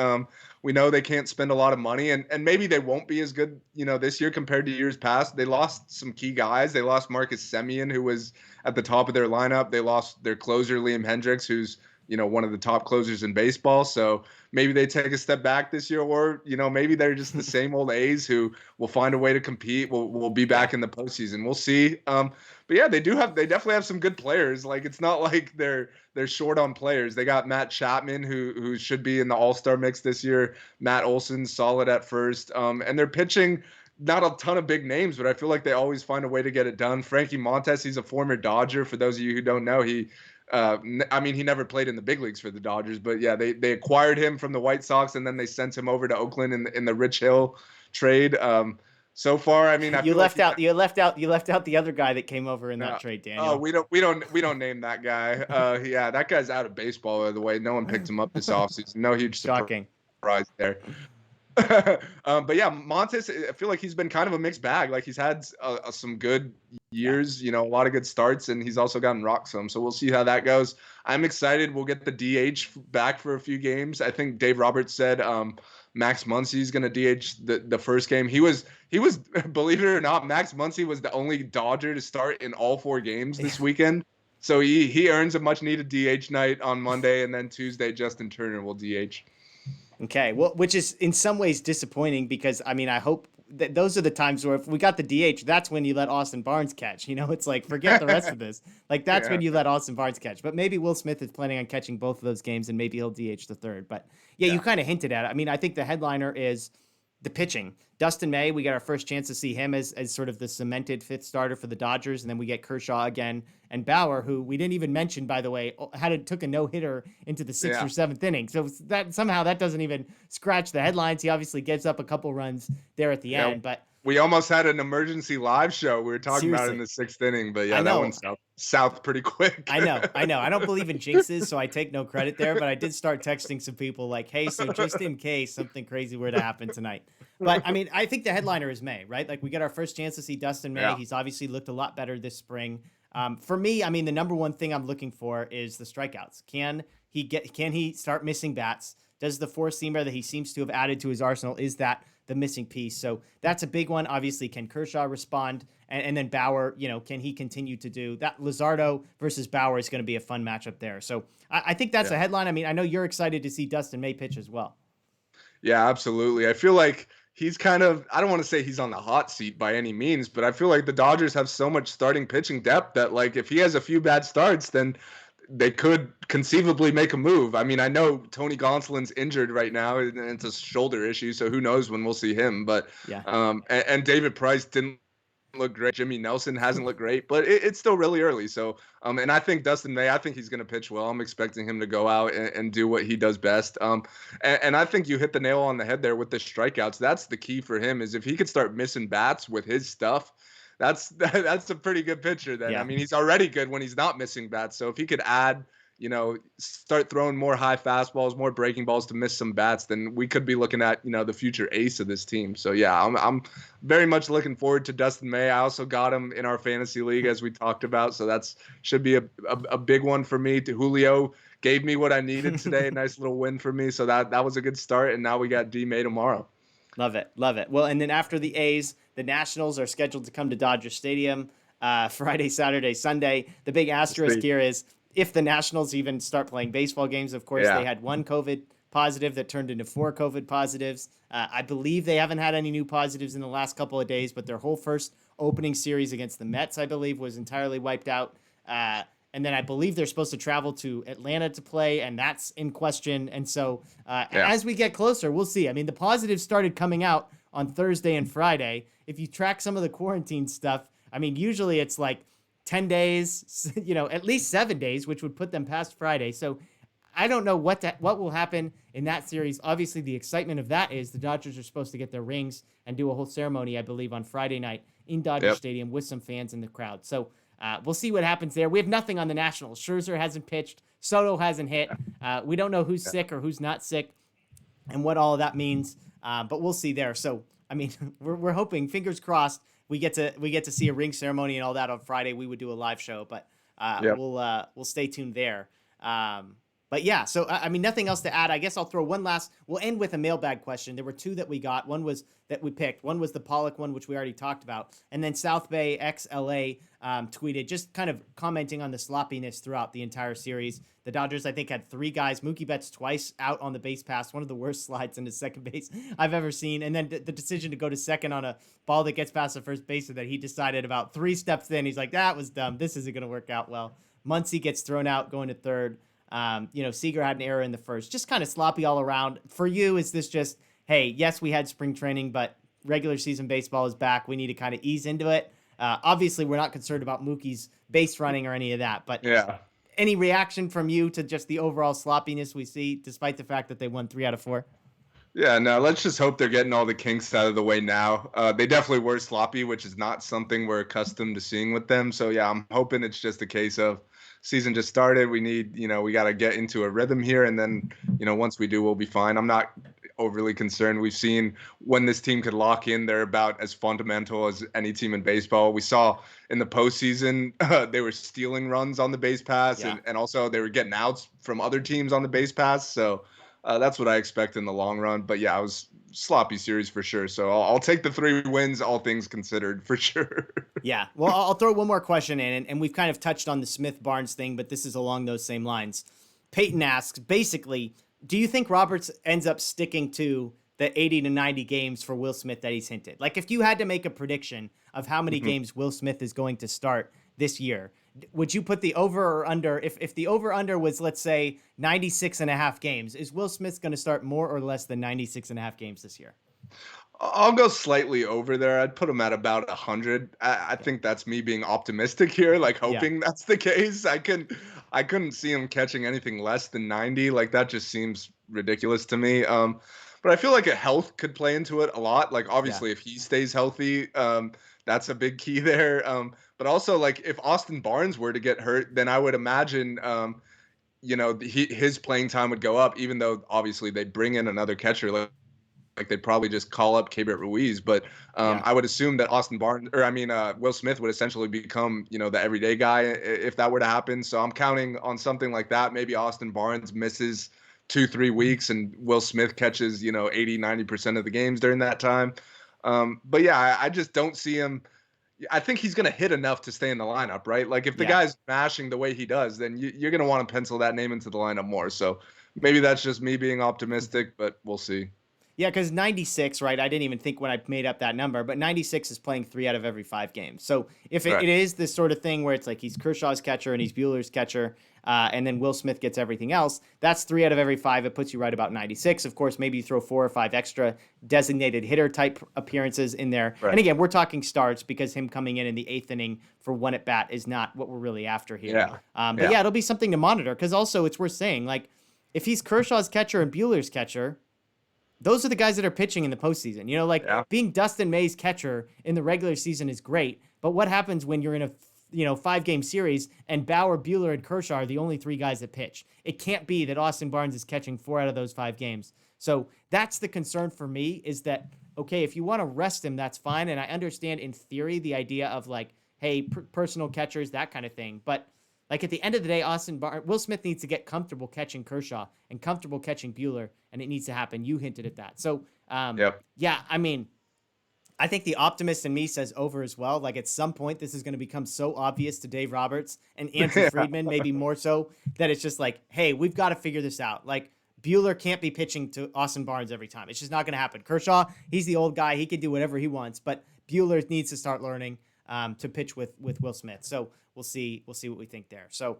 We know they can't spend a lot of money, and maybe they won't be as good, this year compared to years past. They lost some key guys. They lost Marcus Semien, who was at the top of their lineup. They lost their closer, Liam Hendricks, who's one of the top closers in baseball. So maybe they take a step back this year, or maybe they're just the same old A's who will find a way to compete. Will be back in the postseason. We'll see. But yeah, they definitely have some good players. Like, it's not like they're short on players. They got Matt Chapman, who should be in the All-Star mix this year. Matt Olson, solid at first. And they're pitching not a ton of big names, but I feel like they always find a way to get it done. Frankie Montes, he's a former Dodger. For those of you who don't know, he never played in the big leagues for the Dodgers, but yeah, they acquired him from the White Sox, and then they sent him over to Oakland in the Rich Hill trade. So far, I mean, you left out the other guy that came over in that trade, Daniel. Oh, we don't name that guy. Yeah, that guy's out of baseball, by the way. No one picked him up this offseason. No huge surprise there. But yeah, Montes, I feel like he's been kind of a mixed bag. Like, he's had some good years, a lot of good starts, and he's also gotten rocked some. So we'll see how that goes. I'm excited. We'll get the DH back for a few games. I think Dave Roberts said Max Muncy's going to DH the first game. He was believe it or not, Max Muncy was the only Dodger to start in all 4 games this weekend. So he earns a much needed DH night on Monday, and then Tuesday Justin Turner will DH. Okay, well, which is in some ways disappointing, because I mean, I hope that those are the times where if we got the DH, that's when you let Austin Barnes catch. It's like, forget the rest of this. Like, that's when you let Austin Barnes catch. But maybe Will Smith is planning on catching both of those games, and maybe he'll DH the third. But yeah, you kind of hinted at it. I mean, I think the headliner is the pitching. Dustin May, we got our first chance to see him as sort of the cemented 5th starter for the Dodgers, and then we get Kershaw again, and Bauer, who we didn't even mention, by the way, took a no-hitter into the 6th or 7th inning. So that somehow that doesn't even scratch the headlines. He obviously gives up a couple runs there at the end, but we almost had an emergency live show. We were talking about it in the 6th inning, but yeah, that went south pretty quick. I know. I don't believe in jinxes, so I take no credit there, but I did start texting some people like, hey, so just in case something crazy were to happen tonight. But I mean, I think the headliner is May, right? Like, we get our first chance to see Dustin May. Yeah. He's obviously looked a lot better this spring. For me, I mean, the number one thing I'm looking for is the strikeouts. Can he start missing bats? Does the 4-seamer that he seems to have added to his arsenal, is that the missing piece? So that's a big one. Obviously, can Kershaw respond? And then Bauer, can he continue to do that? Luzardo versus Bauer is going to be a fun matchup there. So I think that's a headline. I mean, I know you're excited to see Dustin May pitch as well. Yeah, absolutely. I feel like he's kind of, I don't want to say he's on the hot seat by any means, but I feel like the Dodgers have so much starting pitching depth that, like, if he has a few bad starts, then they could conceivably make a move. I mean, I know Tony Gonsolin's injured right now, and it's a shoulder issue, so who knows when we'll see him. But and David Price didn't look great. Jimmy Nelson hasn't looked great, but it's still really early. So, and I think Dustin May, I think he's going to pitch well. I'm expecting him to go out and do what he does best. And I think you hit the nail on the head there with the strikeouts. That's the key for him, is if he could start missing bats with his stuff, that's a pretty good pitcher then. Yeah. I mean, he's already good when he's not missing bats. So if he could add, start throwing more high fastballs, more breaking balls to miss some bats, then we could be looking at, the future ace of this team. So yeah, I'm very much looking forward to Dustin May. I also got him in our fantasy league, as we talked about. So that's should be a big one for me. Julio gave me what I needed today. A nice little win for me. So that was a good start. And now we got D-May tomorrow. Love it. Well, and then after the A's, the Nationals are scheduled to come to Dodger Stadium Friday, Saturday, Sunday. The big asterisk here is if the Nationals even start playing baseball games. Of course, they had 1 COVID positive that turned into 4 COVID positives. I believe they haven't had any new positives in the last couple of days, but their whole first opening series against the Mets, I believe, was entirely wiped out. And then I believe they're supposed to travel to Atlanta to play, and that's in question. And so as we get closer, we'll see. I mean, the positives started coming out on Thursday and Friday. If you track some of the quarantine stuff, I mean, usually it's like 10 days, at least 7 days, which would put them past Friday. So I don't know what will happen in that series. Obviously, the excitement of that is the Dodgers are supposed to get their rings and do a whole ceremony, I believe, on Friday night in Dodger Stadium with some fans in the crowd. So we'll see what happens there. We have nothing on the Nationals. Scherzer hasn't pitched. Soto hasn't hit. We don't know who's sick or who's not sick and what all of that means. But we'll see there. So, I mean, we're hoping, fingers crossed, we get to see a ring ceremony and all that on Friday. We would do a live show, but we'll stay tuned there. But yeah, so I mean, nothing else to add. I guess I'll throw one last. We'll end with a mailbag question. There were two that we got. One was that we picked. One was the Pollock one, which we already talked about. And then South Bay XLA tweeted, just kind of commenting on the sloppiness throughout the entire series. The Dodgers, I think, had 3 guys. Mookie Betts twice out on the base pass. One of the worst slides into second base I've ever seen. And then the decision to go to second on a ball that gets past the first baseman that he decided about 3 steps in. He's like, that was dumb. This isn't going to work out well. Muncy gets thrown out going to third. Seager had an error in the first, just kind of sloppy all around. For you, is this just, hey, yes, we had spring training, but regular season baseball is back. We need to kind of ease into it. Obviously, we're not concerned about Mookie's base running or any of that, but any reaction from you to just the overall sloppiness we see, despite the fact that they won 3 out of 4? Yeah, no, let's just hope they're getting all the kinks out of the way now. They definitely were sloppy, which is not something we're accustomed to seeing with them. So, yeah, I'm hoping it's just a case of season just started. We need, we got to get into a rhythm here. And then, once we do, we'll be fine. I'm not overly concerned. We've seen when this team could lock in, they're about as fundamental as any team in baseball. We saw in the postseason, they were stealing runs on the base pass, and also they were getting outs from other teams on the base pass. So that's what I expect in the long run. But yeah, it was sloppy series for sure. So I'll take the 3 wins, all things considered, for sure. Yeah. Well, I'll throw one more question in, and we've kind of touched on the Smith-Barnes thing, but this is along those same lines. Peyton asks, basically, do you think Roberts ends up sticking to the 80 to 90 games for Will Smith that he's hinted? Like, if you had to make a prediction of how many games Will Smith is going to start this year, would you put the over or under? If the over under was, let's say, 96 and a half games, is Will Smith going to start more or less than 96 and a half games this year? I'll go slightly over there. I'd put him at about 100. I think that's me being optimistic here, like hoping that's the case. I couldn't see him catching anything less than 90. Like, that just seems ridiculous to me. But I feel like a health could play into it a lot. Like, obviously, if he stays healthy, that's a big key there. But also, like, if Austin Barnes were to get hurt, then I would imagine, his playing time would go up, even though obviously they'd bring in another catcher. Like they'd probably just call up Keibert Ruiz. But I would assume that Will Smith would essentially become, the everyday guy if that were to happen. So I'm counting on something like that. Maybe Austin Barnes misses 2-3 weeks and Will Smith catches, 80-90% of the games during that time. But yeah, I just don't see him. I think he's going to hit enough to stay in the lineup, right? Like, if the guy's mashing the way he does, then you're going to want to pencil that name into the lineup more. So maybe that's just me being optimistic, but we'll see. Yeah, because 96, right? I didn't even think when I made up that number, but 96 is playing 3 out of every 5 games. So if it is this sort of thing where it's like he's Kershaw's catcher and he's Buehler's catcher, and then Will Smith gets everything else, that's 3 out of every 5. It puts you right about 96. Of course, maybe you throw 4 or 5 extra designated hitter type appearances in there. Right. And again, we're talking starts because him coming in the 8th inning for 1 at bat is not what we're really after here. But it'll be something to monitor, because also it's worth saying, like, if he's Kershaw's catcher and Buehler's catcher, those are the guys that are pitching in the postseason. Being Dustin May's catcher in the regular season is great, but what happens when you're in a 5-game series and Bauer, Buehler, and Kershaw are the only 3 guys that pitch? It can't be that Austin Barnes is catching 4 out of those 5 games. So that's the concern for me, is that, okay, if you want to rest him, that's fine. And I understand in theory the idea of, like, hey, personal catchers, that kind of thing. But like, at the end of the day, Will Smith needs to get comfortable catching Kershaw and comfortable catching Buehler, and it needs to happen. You hinted at that. So, I mean, I think the optimist in me says over as well. Like, at some point, this is going to become so obvious to Dave Roberts and Andrew Friedman, maybe more so, that it's just like, hey, we've got to figure this out. Like, Buehler can't be pitching to Austin Barnes every time. It's just not going to happen. Kershaw, he's the old guy. He can do whatever he wants, but Buehler needs to start learning. to pitch with Will Smith. So we'll see what we think there. So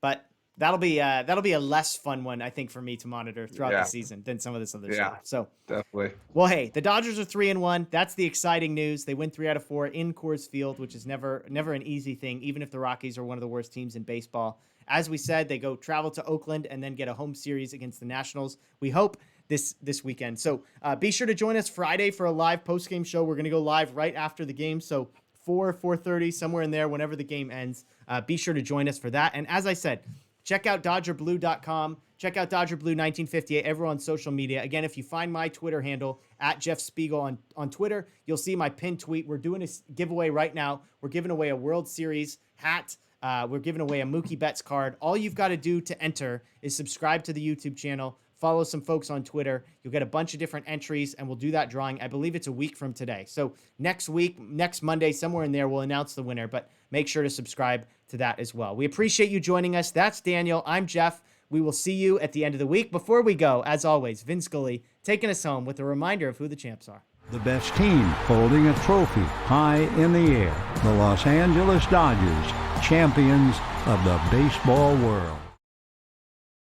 but that'll be a less fun one, I think, for me to monitor throughout the season than some of this other stuff. So definitely. Well, hey, the Dodgers are 3-1. That's the exciting news. They win 3 out of 4 in Coors Field, which is never an easy thing, even if the Rockies are one of the worst teams in baseball. As we said, they go travel to Oakland and then get a home series against the Nationals. We hope this weekend. So be sure to join us Friday for a live post-game show. We're going to go live right after the game. So 4:30, somewhere in there, whenever the game ends. Be sure to join us for that. And as I said, check out DodgerBlue.com. Check out DodgerBlue1958 everywhere on social media. Again, if you find my Twitter handle, @Jeff Spiegel on Twitter, you'll see my pinned tweet. We're doing a giveaway right now. We're giving away a World Series hat. We're giving away a Mookie Betts card. All you've got to do to enter is subscribe to the YouTube channel, follow some folks on Twitter. You'll get a bunch of different entries, and we'll do that drawing. I believe it's a week from today. So next Monday, somewhere in there, we'll announce the winner, but make sure to subscribe to that as well. We appreciate you joining us. That's Daniel. I'm Jeff. We will see you at the end of the week. Before we go, as always, Vince Scully taking us home with a reminder of who the champs are. The best team holding a trophy high in the air. The Los Angeles Dodgers, champions of the baseball world.